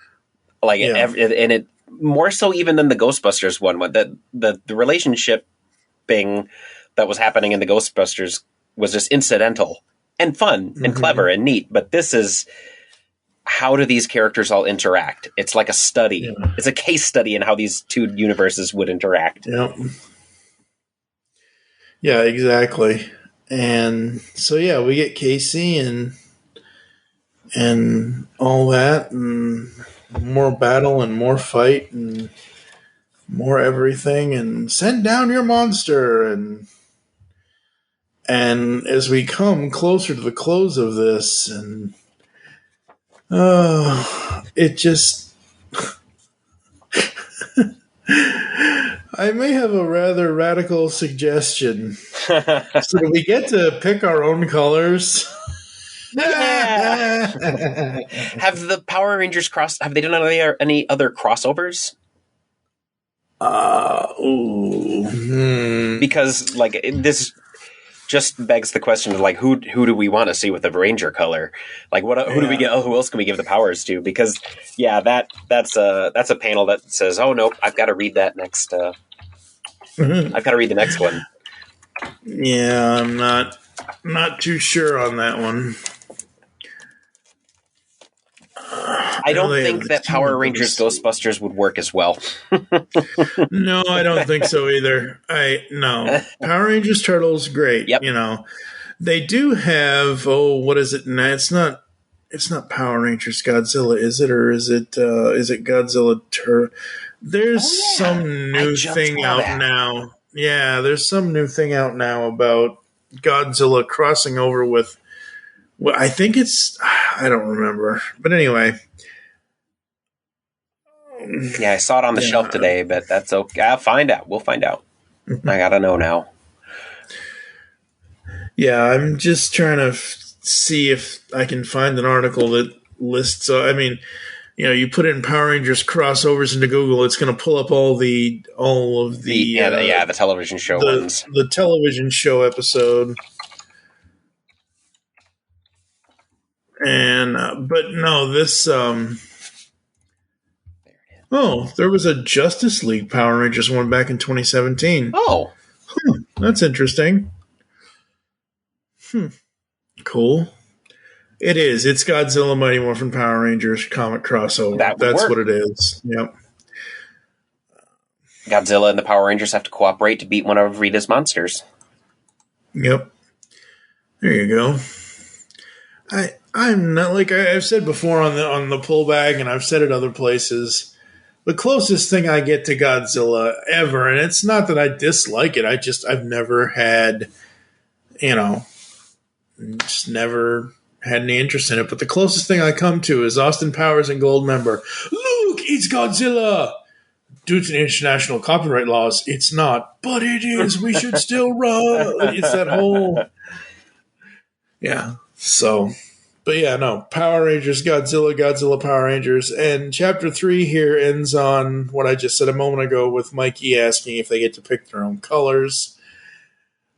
and it more so even than the Ghostbusters one. The relationship thing that was happening in the Ghostbusters was just incidental and fun and clever and neat. But this is, how do these characters all interact? It's like a study. Yeah. It's a case study in how these two universes would interact. Yep. Yeah, exactly. And so, we get Casey and all that, and more battle and more fight and more everything, and send down your monster. And as we come closer to the close of this, and it just... I may have a rather radical suggestion. So do we get to pick our own colors? Have the Power Rangers have they done any other crossovers? Because this just begs the question of who do we want to see with the Ranger color? Who do we get? Who else can we give the powers to? Because that's a panel that says, "Oh nope, I've got to read that next. I've got to read the next one." Yeah, I'm not too sure on that one. I don't They think have that the Power team Rangers members. Ghostbusters would work as well. No, I don't think so either. No. Power Rangers Turtles, great. Yep. You know, they do have. What is it? Nah, it's not. It's not Power Rangers Godzilla, is it? Or is it Godzilla There's some new thing out now. Yeah, there's some new thing out now about Godzilla crossing over with. Well, I think it's. I don't remember, but anyway. Yeah, I saw it on the shelf today, but that's okay. I'll find out. We'll find out. I gotta know now. Yeah, I'm just trying to see if I can find an article that lists. I mean, you put in Power Rangers crossovers into Google, it's going to pull up all of the the television show ones, the television show episode. And but no, this. There was a Justice League Power Rangers one back in 2017. Oh, that's interesting. Cool. It is. It's Godzilla Mighty Morphin Power Rangers comic crossover. That's what it is. Yep. Godzilla and the Power Rangers have to cooperate to beat one of Rita's monsters. Yep. There you go. I'm not, like I've said before on the pull bag, and I've said it other places. The closest thing I get to Godzilla ever, and it's not that I dislike it. I've never had, just never had any interest in it. But the closest thing I come to is Austin Powers and Goldmember. Look, it's Godzilla. Due to international copyright laws, it's not, but it is. We should still run. It's that whole, yeah. So. But yeah, no, Power Rangers, Godzilla, Power Rangers. And Chapter 3 here ends on what I just said a moment ago with Mikey asking if they get to pick their own colors.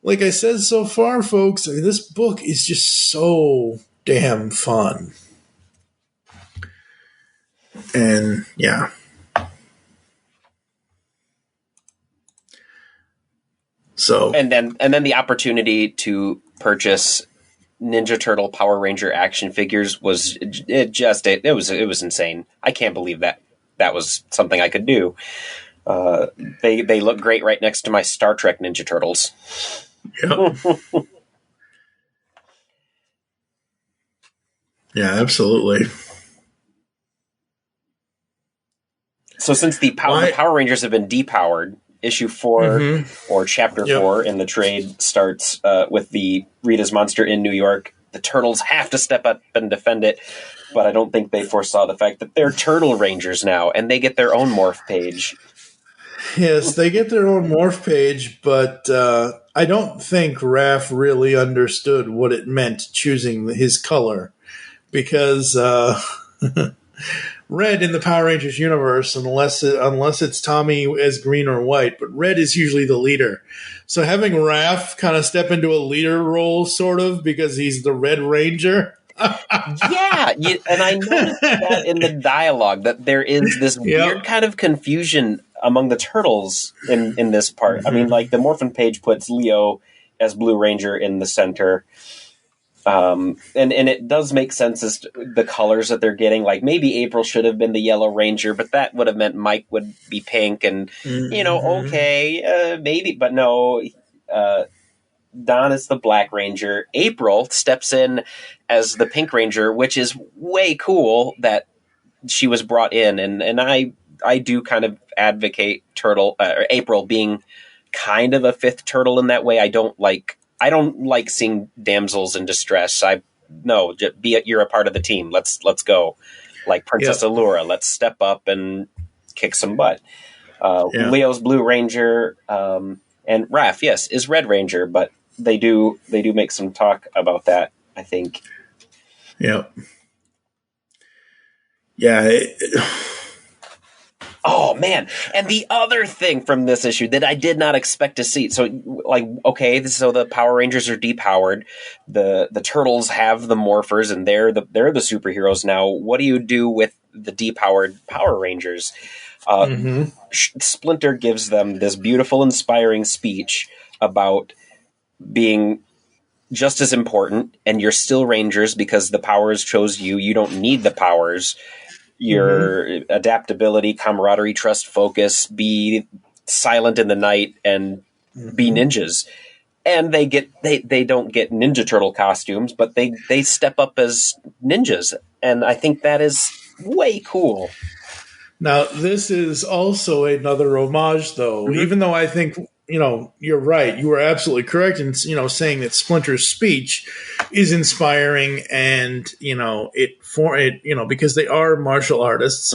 Like I said so far, folks, this book is just so damn fun. And yeah. So and then the opportunity to purchase Ninja Turtle Power Ranger action figures was insane. I can't believe that was something I could do. They look great right next to my Star Trek Ninja Turtles. Yep. Yeah, absolutely. So since the Power Rangers have been depowered, issue 4 or chapter 4 in the trade starts with the Rita's monster in New York. The Turtles have to step up and defend it, but I don't think they foresaw the fact that they're Turtle Rangers now, and they get their own morph page. Yes, they get their own morph page, but I don't think Raph really understood what it meant choosing his color, because red in the Power Rangers universe, unless it's Tommy as green or white, but red is usually the leader. So having Raph kind of step into a leader role, sort of, because he's the Red Ranger. Yeah, and I noticed that in the dialogue that there is this weird kind of confusion among the turtles in this part. I mean, like the Morphin page puts Leo as Blue Ranger in the center. And it does make sense as to the colors that they're getting. Like maybe April should have been the Yellow Ranger, but that would have meant Mike would be pink. And maybe, but no. Don is the Black Ranger. April steps in as the Pink Ranger, which is way cool that she was brought in. And I do kind of advocate April being kind of a fifth turtle in that way. I don't like seeing damsels in distress. You're a part of the team. Let's go. Like Princess Allura, let's step up and kick some butt. Leo's Blue Ranger, and Raph, yes, is Red Ranger, but they do make some talk about that, I think. Yep. Yeah. Oh, man. And the other thing from this issue that I did not expect to see. So, so the Power Rangers are depowered. The Turtles have the morphers, and they're the superheroes now. What do you do with the depowered Power Rangers? Splinter gives them this beautiful, inspiring speech about being just as important, and you're still Rangers because the powers chose you. You don't need the powers. your adaptability, camaraderie, trust, focus, be silent in the night, and be ninjas. And they don't get Ninja Turtle costumes, but they step up as ninjas. And I think that is way cool. Now, this is also another homage, though, even though I think, you're right. You were absolutely correct in, saying that Splinter's speech is inspiring and, because they are martial artists,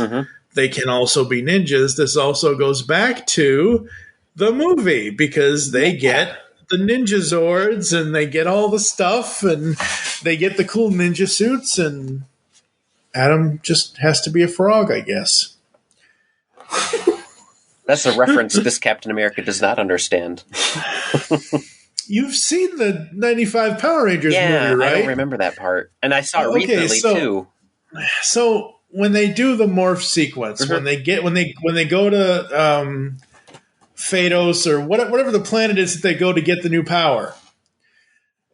they can also be ninjas. This also goes back to the movie because they get the Ninja Zords and they get all the stuff and they get the cool ninja suits, and Adam just has to be a frog, I guess. That's a reference this Captain America does not understand. You've seen the 95 Power Rangers movie, right? I don't remember that part. And I saw it recently too. So when they do the morph sequence, when they go to Phaedos or whatever the planet is that they go to get the new power,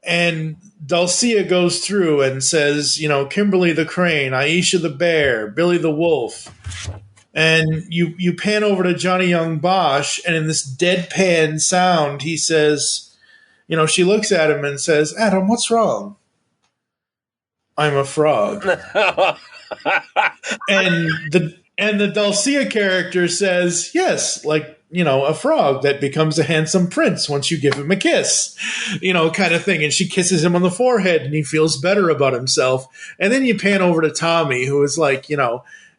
and Dulcia goes through and says, Kimberly the Crane, Aisha the Bear, Billy the Wolf. And you pan over to Johnny Young Bosch, and in this deadpan sound, he says, she looks at him and says, Adam, what's wrong? I'm a frog. and the Dulcia character says, yes, like, a frog that becomes a handsome prince once you give him a kiss, kind of thing. And she kisses him on the forehead and he feels better about himself. And then you pan over to Tommy, who is like,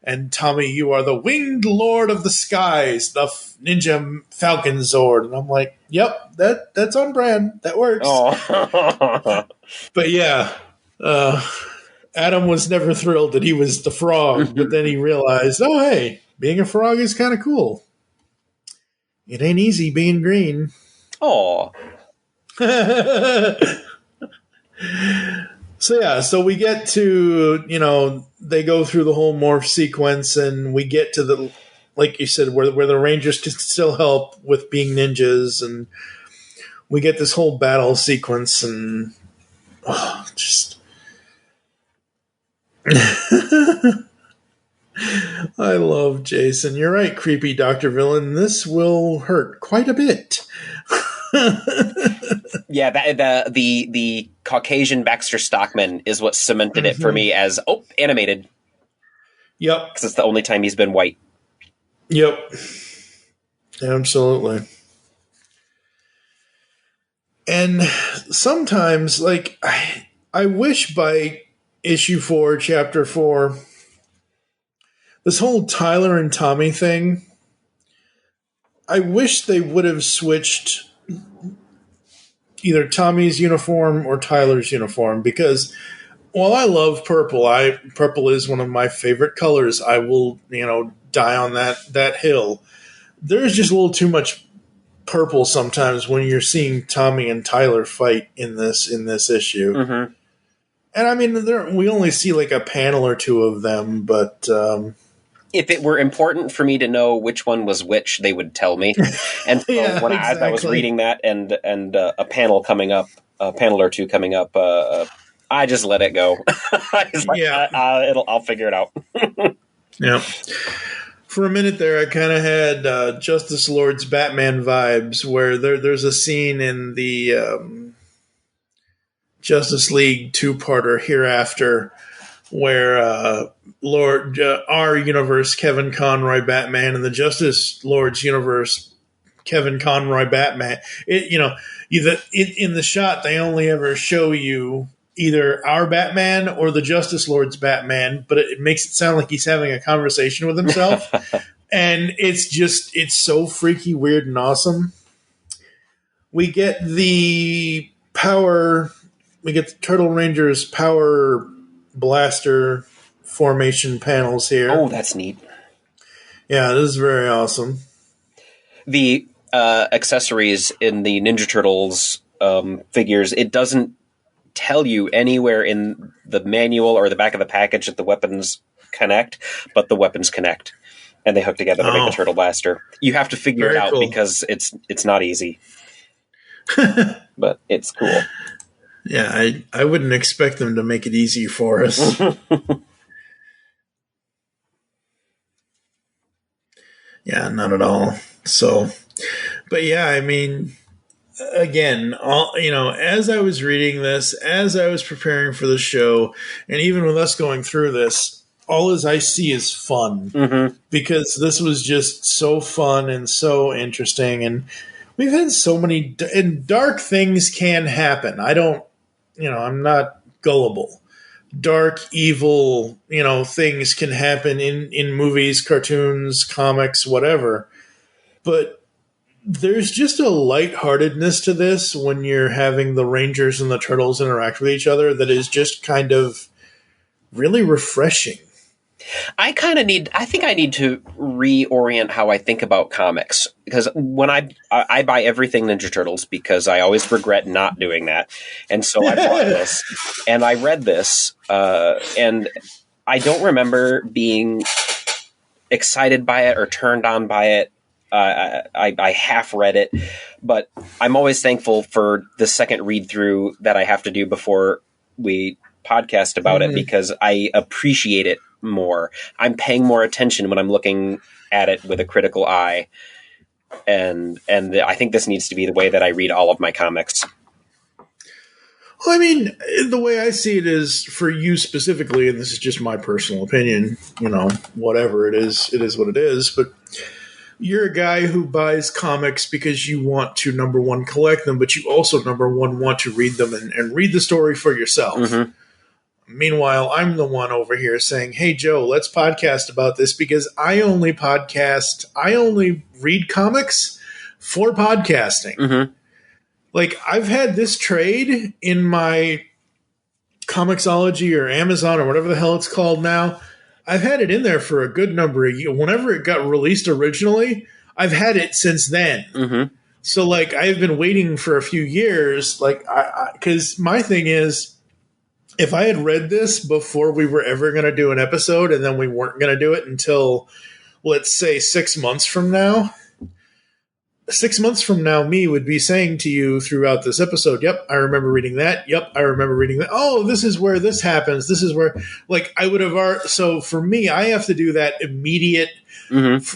and Tommy, you are the winged lord of the skies, the Ninja Falcon Zord. And I'm like, yep, that's on brand. That works. Oh. But yeah, Adam was never thrilled that he was the frog, but then he realized, oh, hey, being a frog is kind of cool. It ain't easy being green. Oh. So we get to, they go through the whole morph sequence, and we get to the, like you said, where the Rangers can still help with being ninjas, and we get this whole battle sequence, and just... I love Jason. You're right, creepy Dr. Villain. This will hurt quite a bit. Yeah, the Caucasian Baxter Stockman is what cemented it for me as animated. Yep, because it's the only time he's been white. Yep, absolutely. And sometimes, like, I wish by issue 4, chapter 4, this whole Tyler and Tommy thing, I wish they would have switched either Tommy's uniform or Tyler's uniform, because while I love purple, purple is one of my favorite colors. I will, die on that hill. There's just a little too much purple sometimes when you're seeing Tommy and Tyler fight in this issue. Mm-hmm. And I mean, we only see like a panel or two of them, but if it were important for me to know which one was which, they would tell me. And so as I was reading that and a panel coming up, a panel or two coming up, I just let it go. I'll figure it out. Yeah. For a minute there, I kind of had Justice Lord's Batman vibes, where there's a scene in the Justice League 2-parter Hereafter, where our universe, Kevin Conroy Batman, and the Justice Lord's universe, Kevin Conroy Batman. In the shot, they only ever show you either our Batman or the Justice Lord's Batman, but it makes it sound like he's having a conversation with himself. And it's so freaky, weird, and awesome. We get the Turtle Rangers power blaster formation panels here. Oh, that's neat. Yeah, this is very awesome. The accessories in the Ninja Turtles figures, it doesn't tell you anywhere in the manual or the back of the package that the weapons connect, but the weapons connect, and they hook together to make the turtle blaster. You have to figure it out because it's not easy, but it's cool. Yeah, I wouldn't expect them to make it easy for us. Yeah, not at all. So, but yeah, I mean, again, as I was reading this, as I was preparing for the show, and even with us going through this, all as I see is fun because this was just so fun and so interesting, and we've had so many and dark things can happen. I'm not gullible. Dark, evil, things can happen in movies, cartoons, comics, whatever. But there's just a lightheartedness to this when you're having the Rangers and the Turtles interact with each other that is just kind of really refreshing. I think I need to reorient how I think about comics, because when I buy everything Ninja Turtles because I always regret not doing that. And so I bought this and I read this, and I don't remember being excited by it or turned on by it. I half read it, but I'm always thankful for the second read through that I have to do before we podcast about it, because I appreciate it more. I'm paying more attention when I'm looking at it with a critical eye, and I think this needs to be the way that I read all of my comics. Well, I mean, the way I see it is, for you specifically, and this is just my personal opinion, whatever it is what it is, but you're a guy who buys comics because you want to, number one, collect them, but you also, number one, want to read them and read the story for yourself. Meanwhile, I'm the one over here saying, hey, Joe, let's podcast about this because I only read comics for podcasting. Like, I've had this trade in my Comixology or Amazon or whatever the hell it's called now. I've had it in there for a good number of years. Whenever it got released originally, I've had it since then. So, like, I've been waiting for a few years, like, because my thing is, if I had read this before we were ever going to do an episode and then we weren't going to do it until, let's say, 6 months from now, 6 months from now, me would be saying to you throughout this episode, yep, I remember reading that. Yep, I remember reading that. Oh, this is where this happens. This is where, like, I would have, so for me, I have to do that immediate,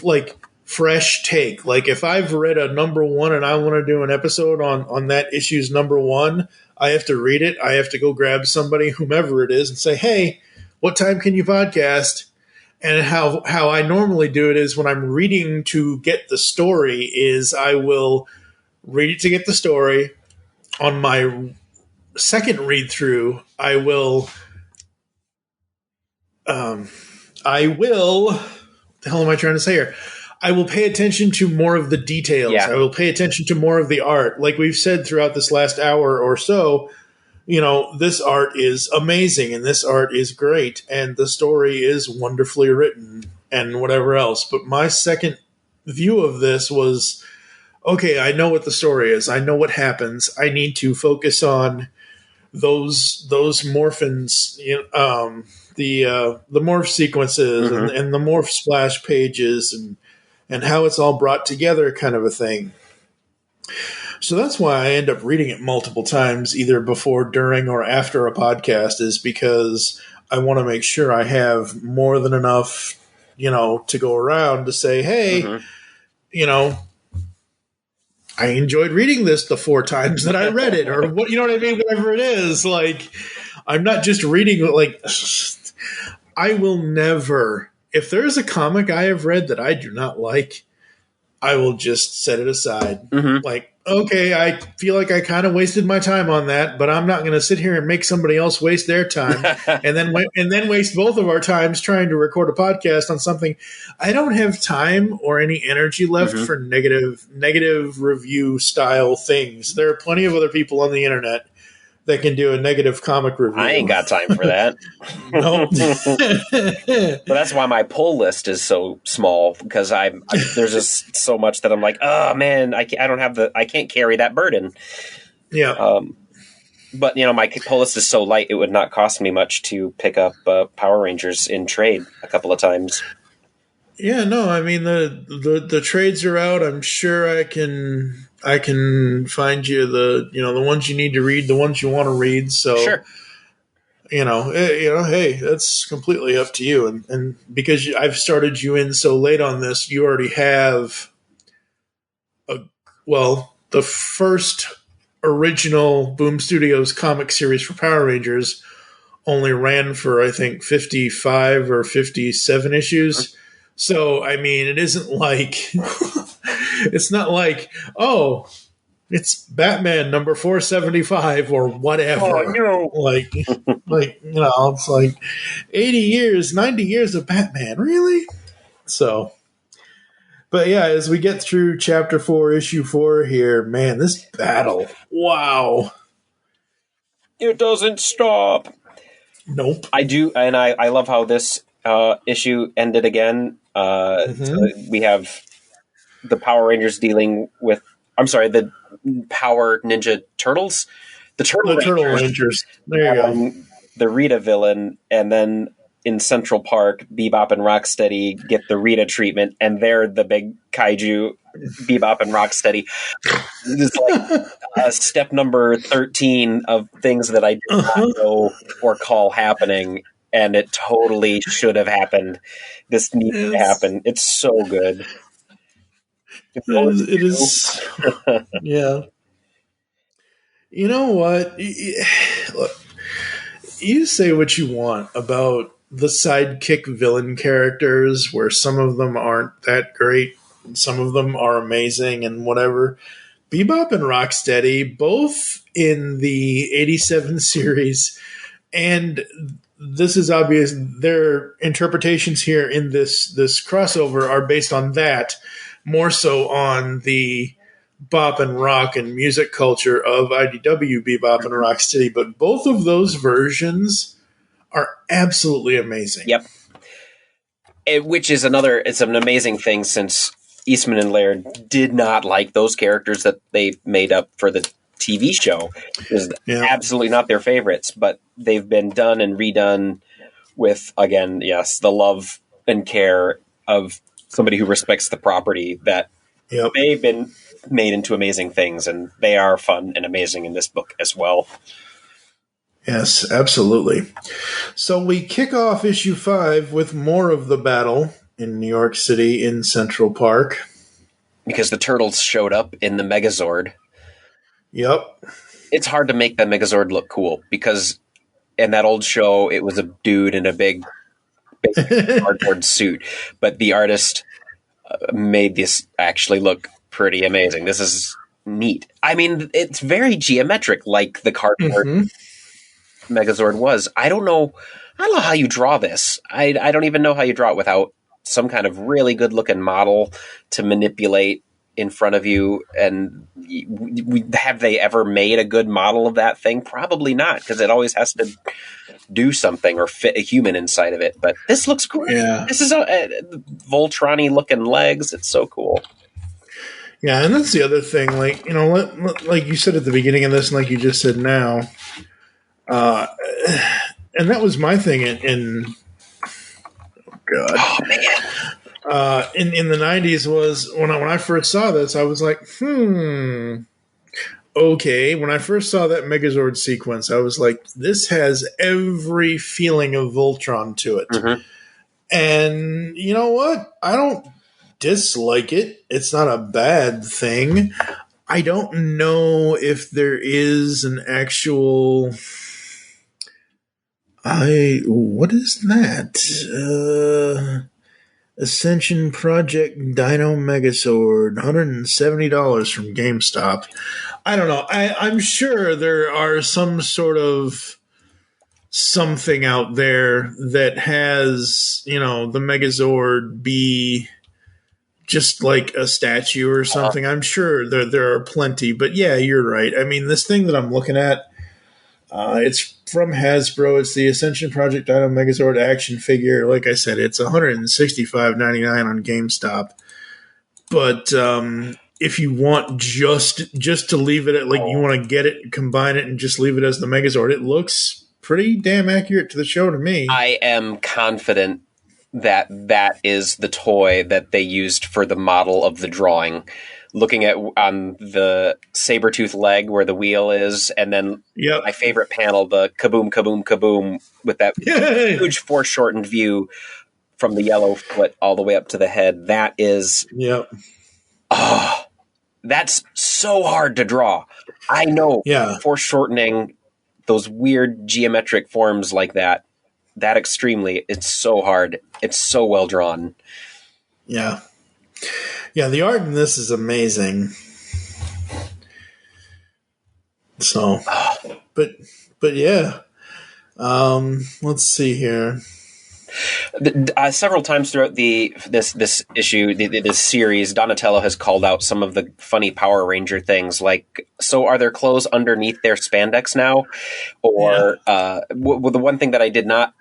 like, fresh take. Like, if I've read a number one and I want to do an episode on that issue's number one, I have to read it. I have to go grab somebody, whomever it is, and say, hey, what time can you podcast? And how I normally do it is when I'm reading to get the story is I will read it to get the story. On my second read through, I will what the hell am I trying to say here? I will pay attention to more of the details. Yeah. I will pay attention to more of the art. Like we've said throughout this last hour or so, this art is amazing and this art is great and the story is wonderfully written and whatever else. But my second view of this was, okay, I know what the story is. I know what happens. I need to focus on those morphins, the morph sequences and the morph splash pages and how it's all brought together kind of a thing. So that's why I end up reading it multiple times, either before, during, or after a podcast, is because I want to make sure I have more than enough, to go around to say, hey, I enjoyed reading this the 4 times that I read it, or what, you know what I mean? Whatever it is, like, I'm not just reading, like, I will never, if there's a comic I have read that I do not like, I will just set it aside. Like, okay, I feel like I kind of wasted my time on that, but I'm not going to sit here and make somebody else waste their time and then waste both of our times trying to record a podcast on something. I don't have time or any energy left for negative review style things. There are plenty of other people on the internet that can do a negative comic review. I ain't got time for that. No. But that's why my pull list is so small, because there's just so much that I'm like, oh man, I can't carry that burden. Yeah. But my pull list is so light, it would not cost me much to pick up Power Rangers in trade a couple of times. Yeah, no, I mean the trades are out. I'm sure I can find you the ones you need to read, the ones you want to read. So sure. hey, that's completely up to you. And because I've started you in so late on this, you already have the first original Boom Studios comic series for Power Rangers only ran for, I think, 55 or 57 issues. So, I mean, it isn't like, it's not like, oh, it's Batman number 475 or whatever. Oh, no. It's like 80 years, 90 years of Batman. Really? So, but yeah, as we get through chapter 4, issue 4 here, man, this battle, wow. It doesn't stop. Nope. I do, and I love how this issue ended again. So we have the Power Rangers dealing with, the Power Ninja Turtles. The Turtle Rangers. There you go. The Rita villain, and then in Central Park, Bebop and Rocksteady get the Rita treatment, and they're the big kaiju, Bebop and Rocksteady. This is like step number 13 of things that I did not know or call happening, and it totally should have happened. This needs to happen. It's so good. It is. Yeah. You know what? Look, you say what you want about the sidekick villain characters, where some of them aren't that great, and some of them are amazing and whatever. Bebop and Rocksteady, both in the 87 series, and this is obvious, their interpretations here in this crossover are based on that, more so on the bop and rock and music culture of IDW Bebop and Rocksteady, but both of those versions are absolutely amazing. Yep. Which is it's an amazing thing, since Eastman and Laird did not like those characters that they made up for the TV show. It was absolutely not their favorites, but they've been done and redone with, again, yes, the love and care of somebody who respects the property, that they've been made into amazing things, and they are fun and amazing in this book as well. Yes, absolutely. So we kick off issue 5 with more of the battle in New York City in Central Park. Because the Turtles showed up in the Megazord. Yep. It's hard to make that Megazord look cool, because in that old show, it was a dude in a big cardboard suit. But the artist made this actually look pretty amazing. This is neat. I mean, it's very geometric, like the cardboard Megazord was. I don't know how you draw this. I don't even know how you draw it without some kind of really good looking model to manipulate in front of you. And have they ever made a good model of that thing? Probably not, because it always has to do something or fit a human inside of it. But this looks cool. Yeah. This is Voltron-y looking legs. It's so cool. Yeah, and that's the other thing. Like, like you said at the beginning of this, and like you just said now, and that was my thing in oh man, in the 90s, was when I first saw this, I was like, okay. When I first saw that Megazord sequence, I was like, this has every feeling of Voltron to it. And you know what? I don't dislike it. It's not a bad thing. I don't know if there is an actual... what is that? Ascension Project Dino Megazord, $170 from GameStop. I don't know. I'm sure there are some sort of something out there that has, the Megazord be just like a statue or something. I'm sure there are plenty, but yeah, you're right. I mean, this thing that I'm looking at, it's from Hasbro. It's the Ascension Project Dino Megazord action figure. Like I said, it's $165.99 on GameStop. But if you want just to leave it at, like, you want to get it, combine it, and just leave it as the Megazord, it looks pretty damn accurate to the show to me. I am confident that is the toy that they used for the model of the drawing. looking at on the saber-tooth leg where the wheel is, and then my favorite panel, the kaboom, kaboom, kaboom, with that huge foreshortened view from the yellow foot all the way up to the head. That is, that's so hard to draw. I know foreshortening those weird geometric forms like that extremely, it's so hard. It's so well drawn. Yeah. Yeah, the art in this is amazing. So, but yeah. Let's see here. Several times throughout this issue, this series, Donatello has called out some of the funny Power Ranger things, like, so are their clothes underneath their spandex now? Or the one thing that I did not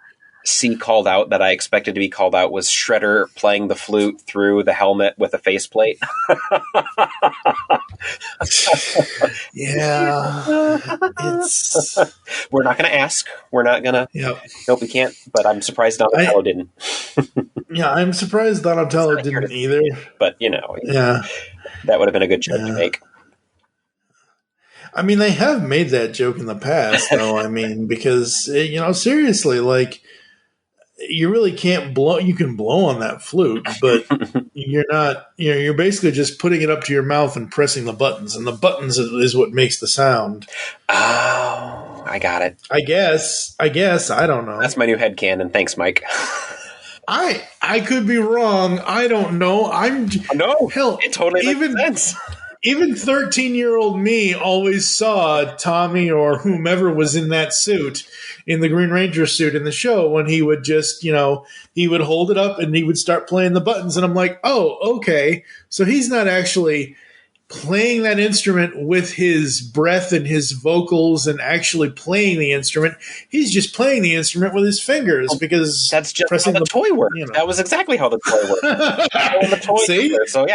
see called out that I expected to be called out was Shredder playing the flute through the helmet with a faceplate. We're not going to ask. We're not going to. Nope, we can't. But I'm surprised Donatello didn't. I'm surprised Donatello didn't either. But, that would have been a good joke to make. I mean, they have made that joke in the past, though. I mean, because, seriously, like, you really can't blow. You can blow on that flute, but you're not. You're basically just putting it up to your mouth and pressing the buttons, and the buttons is what makes the sound. Oh, I got it. I guess. I don't know. That's my new headcanon. Thanks, Mike. I could be wrong. I don't know. Hell, it totally makes sense. Even 13-year-old me always saw Tommy or whomever was in that suit, in the Green Ranger suit in the show, when he would just, he would hold it up and he would start playing the buttons. And I'm like, oh, okay. So he's not actually playing that instrument with his breath and his vocals and actually playing the instrument. He's just playing the instrument with his fingers, because that's just how the toy worked. That was exactly how the toy worked. See? So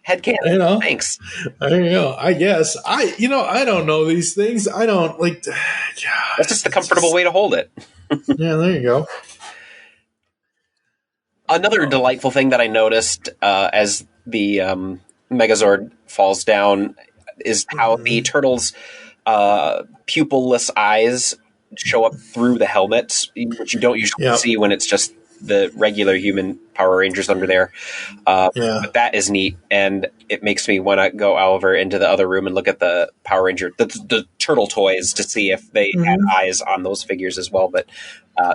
headcanon. Thanks. There you go. I guess I don't know these things. I don't like. That's just the comfortable way to hold it. Yeah, there you go. Another delightful thing that I noticed as the Megazord falls down is how the turtles' pupilless eyes show up through the helmets, which you don't usually see when it's just the regular human Power Rangers under there. But that is neat, and it makes me want to go over into the other room and look at the Power Ranger, the turtle toys, to see if they had eyes on those figures as well. But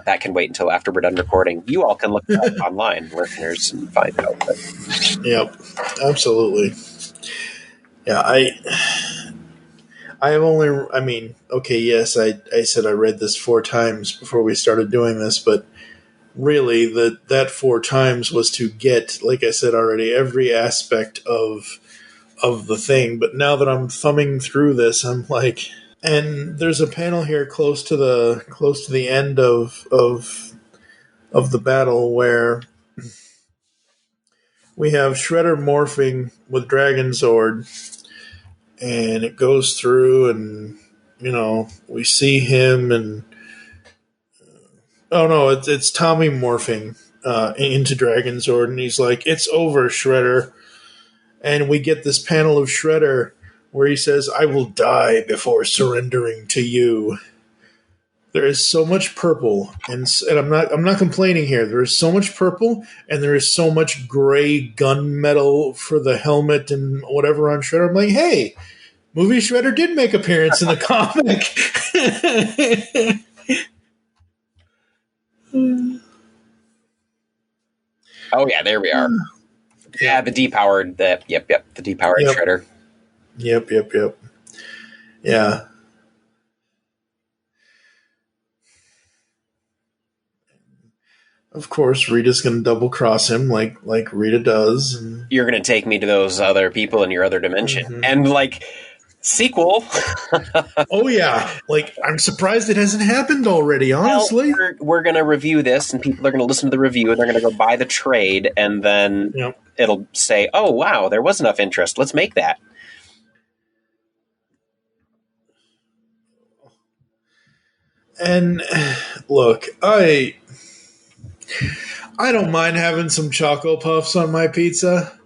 that can wait until after we're done recording. You all can look it up online, listeners, and find out. Yep, absolutely. Yeah, I have only. I mean, okay, yes, I said I read this 4 times before we started doing this, but really, that 4 times was to get, like I said already, every aspect of the thing. But now that I'm thumbing through this, I'm like, and there's a panel here close to the end of the battle where we have Shredder morphing with Dragon Zord, and it goes through, and we see him, and oh no, it's Tommy morphing into Dragon Zord, and he's like, "It's over, Shredder." And we get this panel of Shredder where he says, "I will die before surrendering to you." There is so much purple, and I'm not complaining here. There is so much purple, and there is so much gray gunmetal for the helmet and whatever on Shredder. I'm like, hey, movie Shredder did make appearance in the comic. Oh yeah, there we are. Yeah, the depowered. The depowered Shredder. Yep. Yeah. Of course, Rita's going to double cross him like Rita does. And you're going to take me to those other people in your other dimension, and sequel. Oh yeah, I'm surprised it hasn't happened already. Honestly, well, we're going to review this, and people are going to listen to the review, and they're going to go buy the trade, and then it'll say, "Oh wow, there was enough interest. Let's make that." And look, I don't mind having some Choco Puffs on my pizza.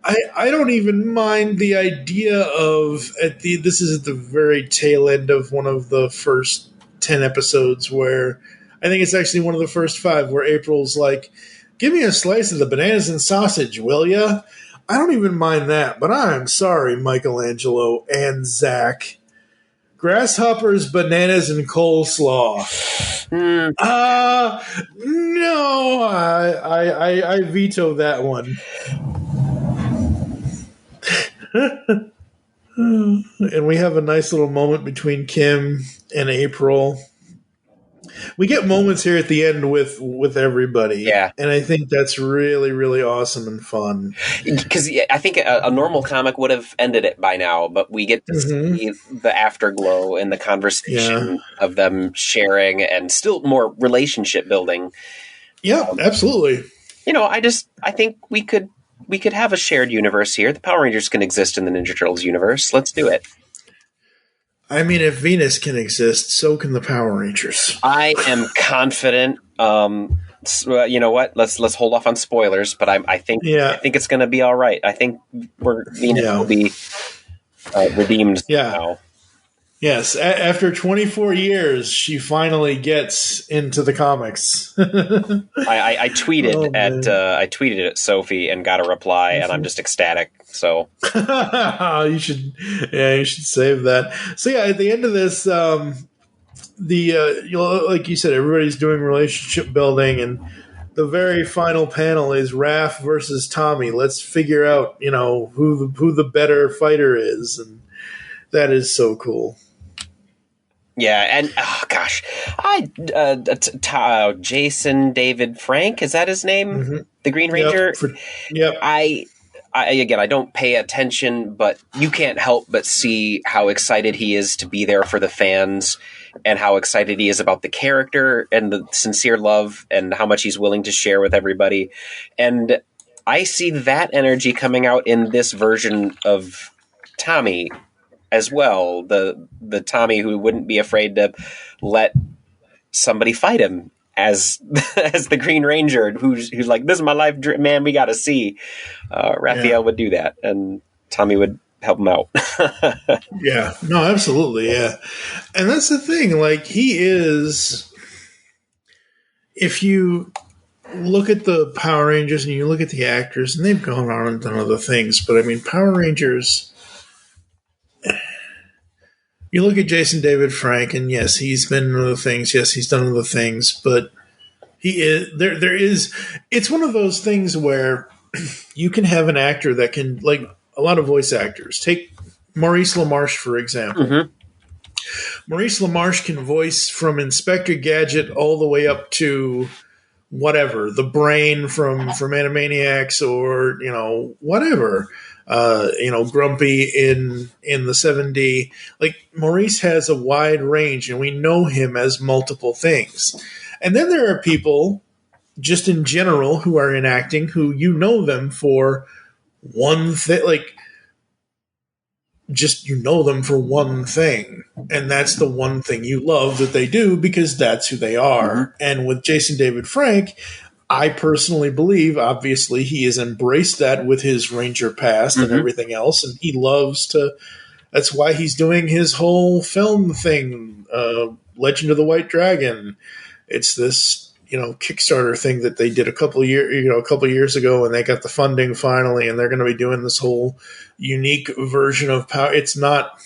I don't even mind the idea of this is at the very tail end of one of the first 10 episodes where I think it's actually one of the first 5 where April's like, give me a slice of the bananas and sausage, will ya? I don't even mind that, but I'm sorry, Michelangelo and Zach. Grasshoppers, bananas, and coleslaw. No, I veto that one. And we have a nice little moment between Kim and April. We get moments here at the end with everybody. Yeah. And I think that's really, really awesome and fun. Because I think a normal comic would have ended it by now, but we get to see the afterglow and the conversation of them sharing and still more relationship building. Yeah, absolutely. I think we could have a shared universe here. The Power Rangers can exist in the Ninja Turtles universe. Let's do it. I mean, if Venus can exist, so can the Power Rangers. I am confident. You know what? Let's hold off on spoilers. But I think it's going to be all right. I think Venus will be redeemed now. Yes, after 24 years, she finally gets into the comics. I tweeted I tweeted at Sophie and got a reply, and I'm just ecstatic. So you should save that. So yeah, at the end of this, like you said, everybody's doing relationship building, and the very final panel is Raph versus Tommy. Let's figure out who the better fighter is, and that is so cool. Yeah, and Jason David Frank, is that his name? Mm-hmm. The Green Ranger. Yep. I don't pay attention, but you can't help but see how excited he is to be there for the fans, and how excited he is about the character and the sincere love, and how much he's willing to share with everybody. And I see that energy coming out in this version of Tommy as well, the Tommy who wouldn't be afraid to let somebody fight him as the Green Ranger, who's like, this is my life, man, we got to see. Raphael would do that, and Tommy would help him out. Yeah, no, absolutely, yeah. And that's the thing, like, he is, if you look at the Power Rangers and you look at the actors, and they've gone on and done other things, but I mean, Power Rangers, you look at Jason David Frank, and yes, he's been in other things. Yes, he's done other things, but he is there is. It's one of those things where you can have an actor that can, like a lot of voice actors. Take Maurice LaMarche, for example. Mm-hmm. Maurice LaMarche can voice from Inspector Gadget all the way up to whatever, the Brain from Animaniacs, or whatever. Grumpy in the 7D. Like, Maurice has a wide range, and we know him as multiple things. And then there are people, just in general, who are in acting, who you know them for one thing, like, just you know them for one thing. And that's the one thing you love that they do, because that's who they are. Mm-hmm. And with Jason David Frank, I personally believe, obviously, he has embraced that with his Ranger past and everything else, and he loves to. That's why he's doing his whole film thing, Legend of the White Dragon. It's this, Kickstarter thing that they did a couple of years ago, and they got the funding finally, and they're going to be doing this whole unique version of Power. It's not.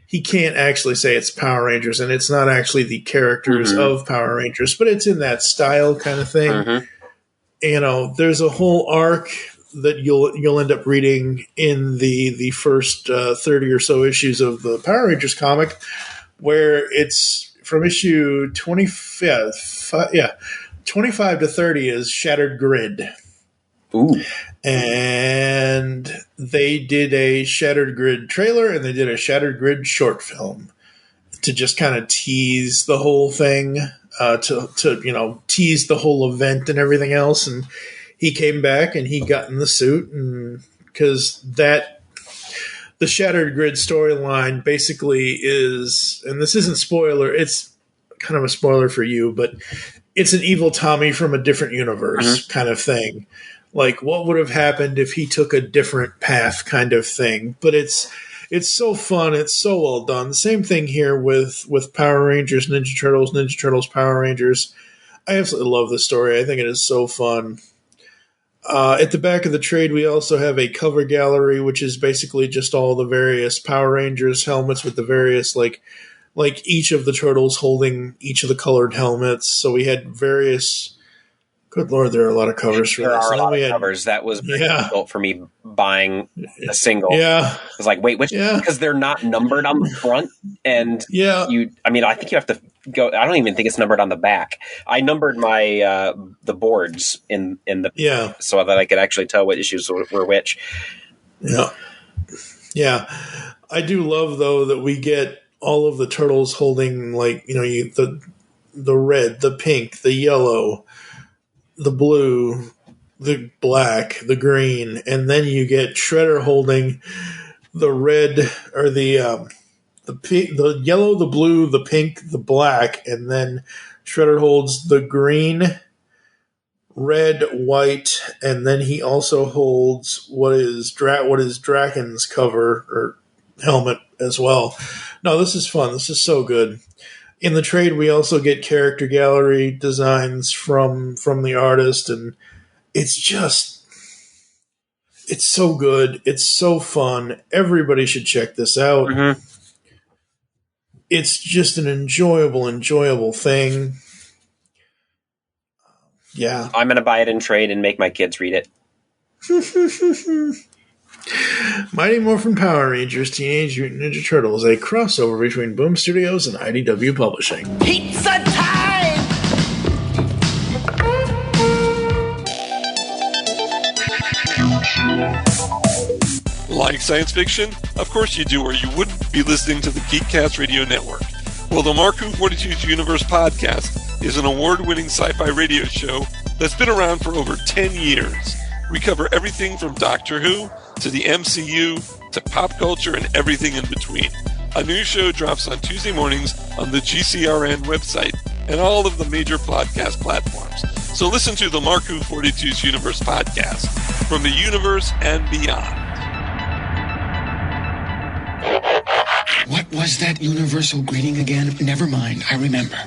He can't actually say it's Power Rangers, and it's not actually the characters of Power Rangers, but it's in that style kind of thing. Mm-hmm. There's a whole arc that you'll end up reading in the first 30 or so issues of the Power Rangers comic, where it's from issue 25 to 30 is Shattered Grid. Ooh. And they did a Shattered Grid trailer, and they did a Shattered Grid short film to just kind of tease the whole thing, to tease the whole event and everything else. And he came back and he got in the suit, and because the Shattered Grid storyline basically is, and this isn't spoiler, it's kind of a spoiler for you, but it's an evil Tommy from a different universe kind of thing. like what would have happened if he took a different path kind of thing. But it's so fun. It's so well done. The same thing here with Power Rangers, Ninja Turtles, Power Rangers. I absolutely love this story. I think it is so fun. At the back of the trade, we also have a cover gallery, which is basically just all the various Power Rangers helmets with the various, like each of the turtles holding each of the colored helmets. So we had various... Good Lord, there are a lot of covers for this. There are a lot of covers. That was very difficult for me buying a single. Yeah. I was like, wait, which? Because they're not numbered on the front. And I think you have to go. I don't even think it's numbered on the back. I numbered my the boards in the so that I could actually tell what issues were which. Yeah. Yeah. I do love, though, that we get all of the turtles holding, like, the red, the pink, the yellow, the blue, the black, the green, and then you get Shredder holding the red, or the yellow, the blue, the pink, the black, and then Shredder holds the green, red, white, and then he also holds what is Draken's cover or helmet as well. No, this is fun. This is so good. In the trade, we also get character gallery designs from the artist, and it's so good. It's so fun. Everybody should check this out. Mm-hmm. It's just an enjoyable thing. Yeah. I'm going to buy it in trade and make my kids read it. Mighty Morphin Power Rangers Teenage Mutant Ninja Turtles, a crossover between Boom Studios and IDW Publishing. Pizza time! Like science fiction? Of course you do, or you wouldn't be listening to the Geekcast Radio Network. Well, the Marku 42's Universe podcast is an award-winning sci-fi radio show that's been around for over 10 years. We cover everything from Doctor Who to the MCU to pop culture and everything in between. A new show drops on Tuesday mornings on the GCRN website and all of the major podcast platforms. So listen to the Marku 42's Universe podcast from the universe and beyond. What was that universal greeting again? Never mind, I remember.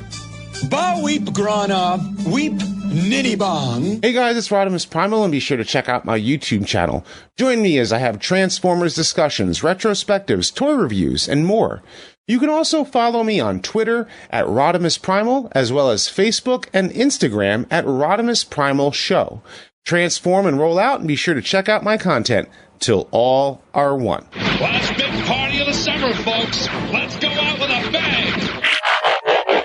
Ba weep grana, weep nitty bong. Hey guys, it's Rodimus Primal, and be sure to check out my YouTube channel. Join me as I have Transformers discussions, retrospectives, toy reviews, and more. You can also follow me on Twitter at Rodimus Primal, as well as Facebook and Instagram at Rodimus Primal Show. Transform and roll out, and be sure to check out my content till all are one. Last big party of the summer, folks. Let's go out with a bang.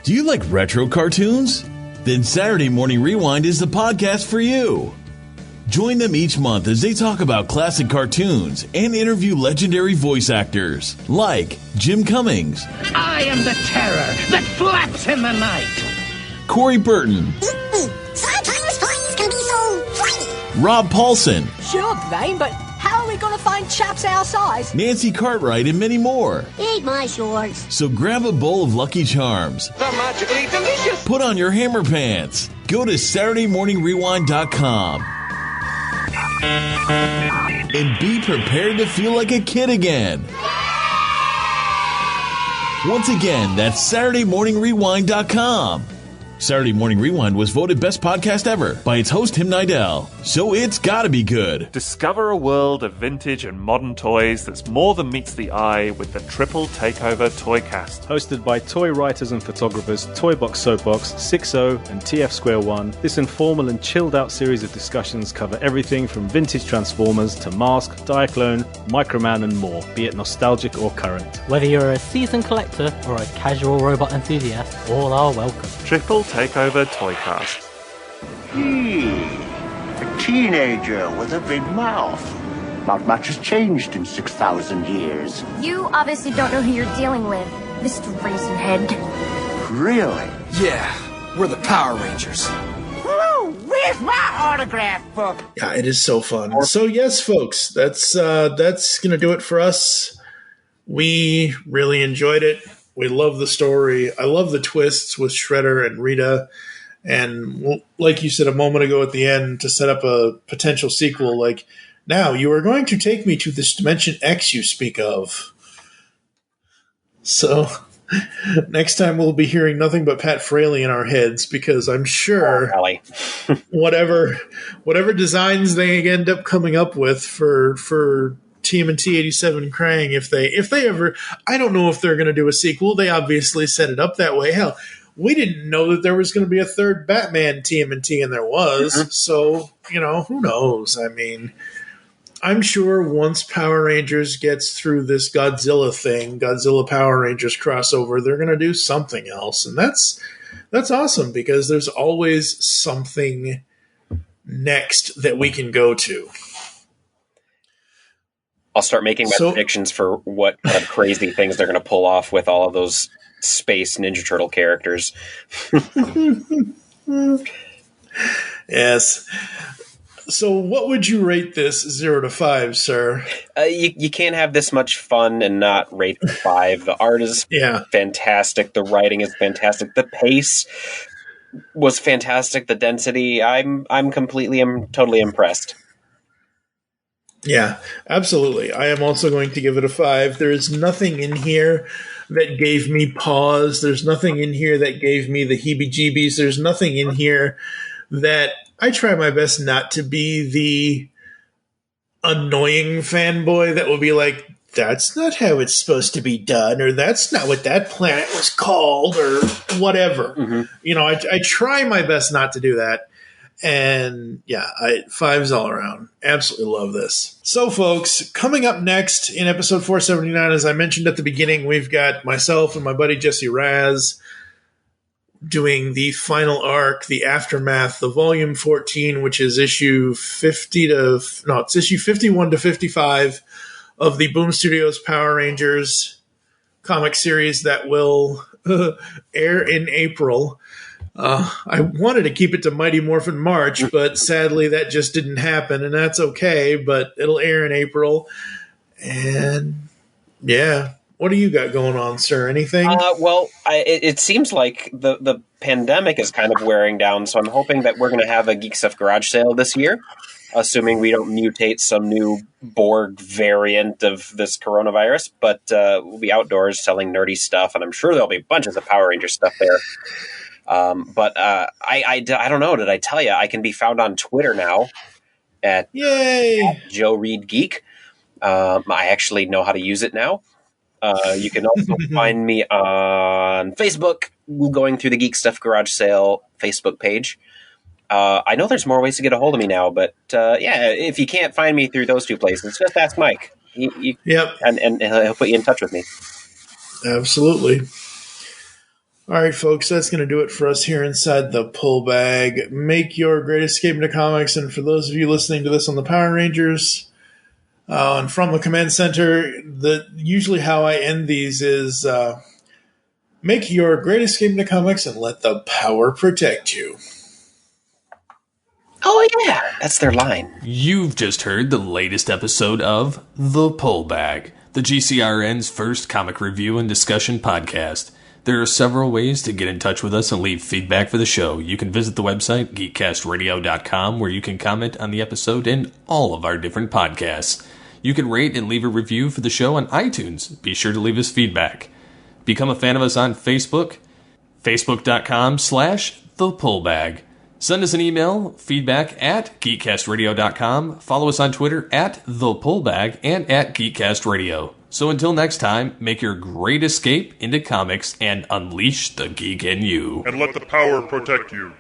Do you like retro cartoons? Then Saturday Morning Rewind is the podcast for you. Join them each month as they talk about classic cartoons and interview legendary voice actors like Jim Cummings. I am the terror that flaps in the night. Corey Burton. Sometimes toys can be so flighty. Rob Paulson. Sure, Blaine, but how are we going to find chaps our size? Nancy Cartwright and many more. Eat my shorts. So grab a bowl of Lucky Charms. They're magically delicious. Put on your hammer pants. Go to SaturdayMorningRewind.com. And be prepared to feel like a kid again. Once again, that's SaturdayMorningRewind.com. Saturday Morning Rewind was voted Best Podcast Ever by its host, Tim Nidell. So it's gotta be good. Discover a world of vintage and modern toys that's more than meets the eye with the Triple Takeover Toycast. Hosted by toy writers and photographers Toybox Soapbox, 6O, and TF Square 1, this informal and chilled out series of discussions cover everything from vintage Transformers to Mask, Diaclone, Microman, and more, be it nostalgic or current. Whether you're a seasoned collector or a casual robot enthusiast, all are welcome. Triple Takeover Toycast. A teenager with a big mouth. Not much has changed in 6,000 years. You obviously don't know who you're dealing with, Mr. Racerhead. Really? Yeah, we're the Power Rangers. Woo! Where's my autograph book? Yeah, it is so fun. So yes, folks, that's gonna do it for us. We really enjoyed it. We love the story. I love the twists with Shredder and Rita And like you said a moment ago at the end, to set up a potential sequel, like, now you are going to take me to this Dimension X you speak of. So next time we'll be hearing nothing but Pat Fraley in our heads, because I'm sure whatever designs they end up coming up with for TMNT 87 Krang, if they ever, I don't know if they're going to do a sequel. They obviously set it up that way. Hell, we didn't know that there was going to be a third Batman TMNT, and there was. Mm-hmm. So, who knows? I mean, I'm sure once Power Rangers gets through this Godzilla thing, Godzilla Power Rangers crossover, they're going to do something else. And that's awesome, because there's always something next that we can go to. I'll start making my predictions for what kind of crazy things they're going to pull off with all of those space Ninja Turtle characters. Yes. So what would you rate this 0 to 5, sir? You can't have this much fun and not rate it 5. The art is fantastic. The writing is fantastic. The pace was fantastic. The density, I'm totally impressed. Yeah, absolutely. I am also going to give it a 5. There is nothing in here that gave me pause. There's nothing in here that gave me the heebie-jeebies. There's nothing in here that I try my best not to be the annoying fanboy that will be like, that's not how it's supposed to be done, or that's not what that planet was called, or whatever. Mm-hmm. I try my best not to do that. And yeah, 5s all around. Absolutely love this. So folks, coming up next in episode 479, as I mentioned at the beginning, we've got myself and my buddy Jesse Raz doing the final arc, the aftermath, the volume 14, which is issue 51 to 55 of the Boom Studios Power Rangers comic series that will air in April. I wanted to keep it to Mighty Morphin March, but sadly that just didn't happen, and that's okay, but it'll air in April. And yeah, what do you got going on, sir? Anything? It seems like the pandemic is kind of wearing down, so I'm hoping that we're going to have a Geek Stuff garage sale this year, assuming we don't mutate some new Borg variant of this coronavirus, but we'll be outdoors selling nerdy stuff, and I'm sure there'll be bunches of Power Ranger stuff there. But I don't know. Did I tell you I can be found on Twitter now at Joe Reed Geek? I actually know how to use it now. You can also find me on Facebook, going through the Geek Stuff Garage Sale Facebook page. I know there's more ways to get a hold of me now, but if you can't find me through those two places, just ask Mike. Yep, and he'll put you in touch with me. Absolutely. All right, folks, that's going to do it for us here inside the Pull Bag. Make your great escape into comics, and for those of you listening to this on the Power Rangers and from the Command Center, usually how I end these is make your great escape into comics and let the power protect you. Oh, yeah, that's their line. You've just heard the latest episode of The Pull Bag, the GCRN's first comic review and discussion podcast. There are several ways to get in touch with us and leave feedback for the show. You can visit the website, geekcastradio.com, where you can comment on the episode and all of our different podcasts. You can rate and leave a review for the show on iTunes. Be sure to leave us feedback. Become a fan of us on Facebook, facebook.com/thepullbag. Send us an email, feedback at geekcastradio.com. Follow us on Twitter at thepullbag and at geekcastradio. So until next time, make your great escape into comics and unleash the geek in you. And let the power protect you.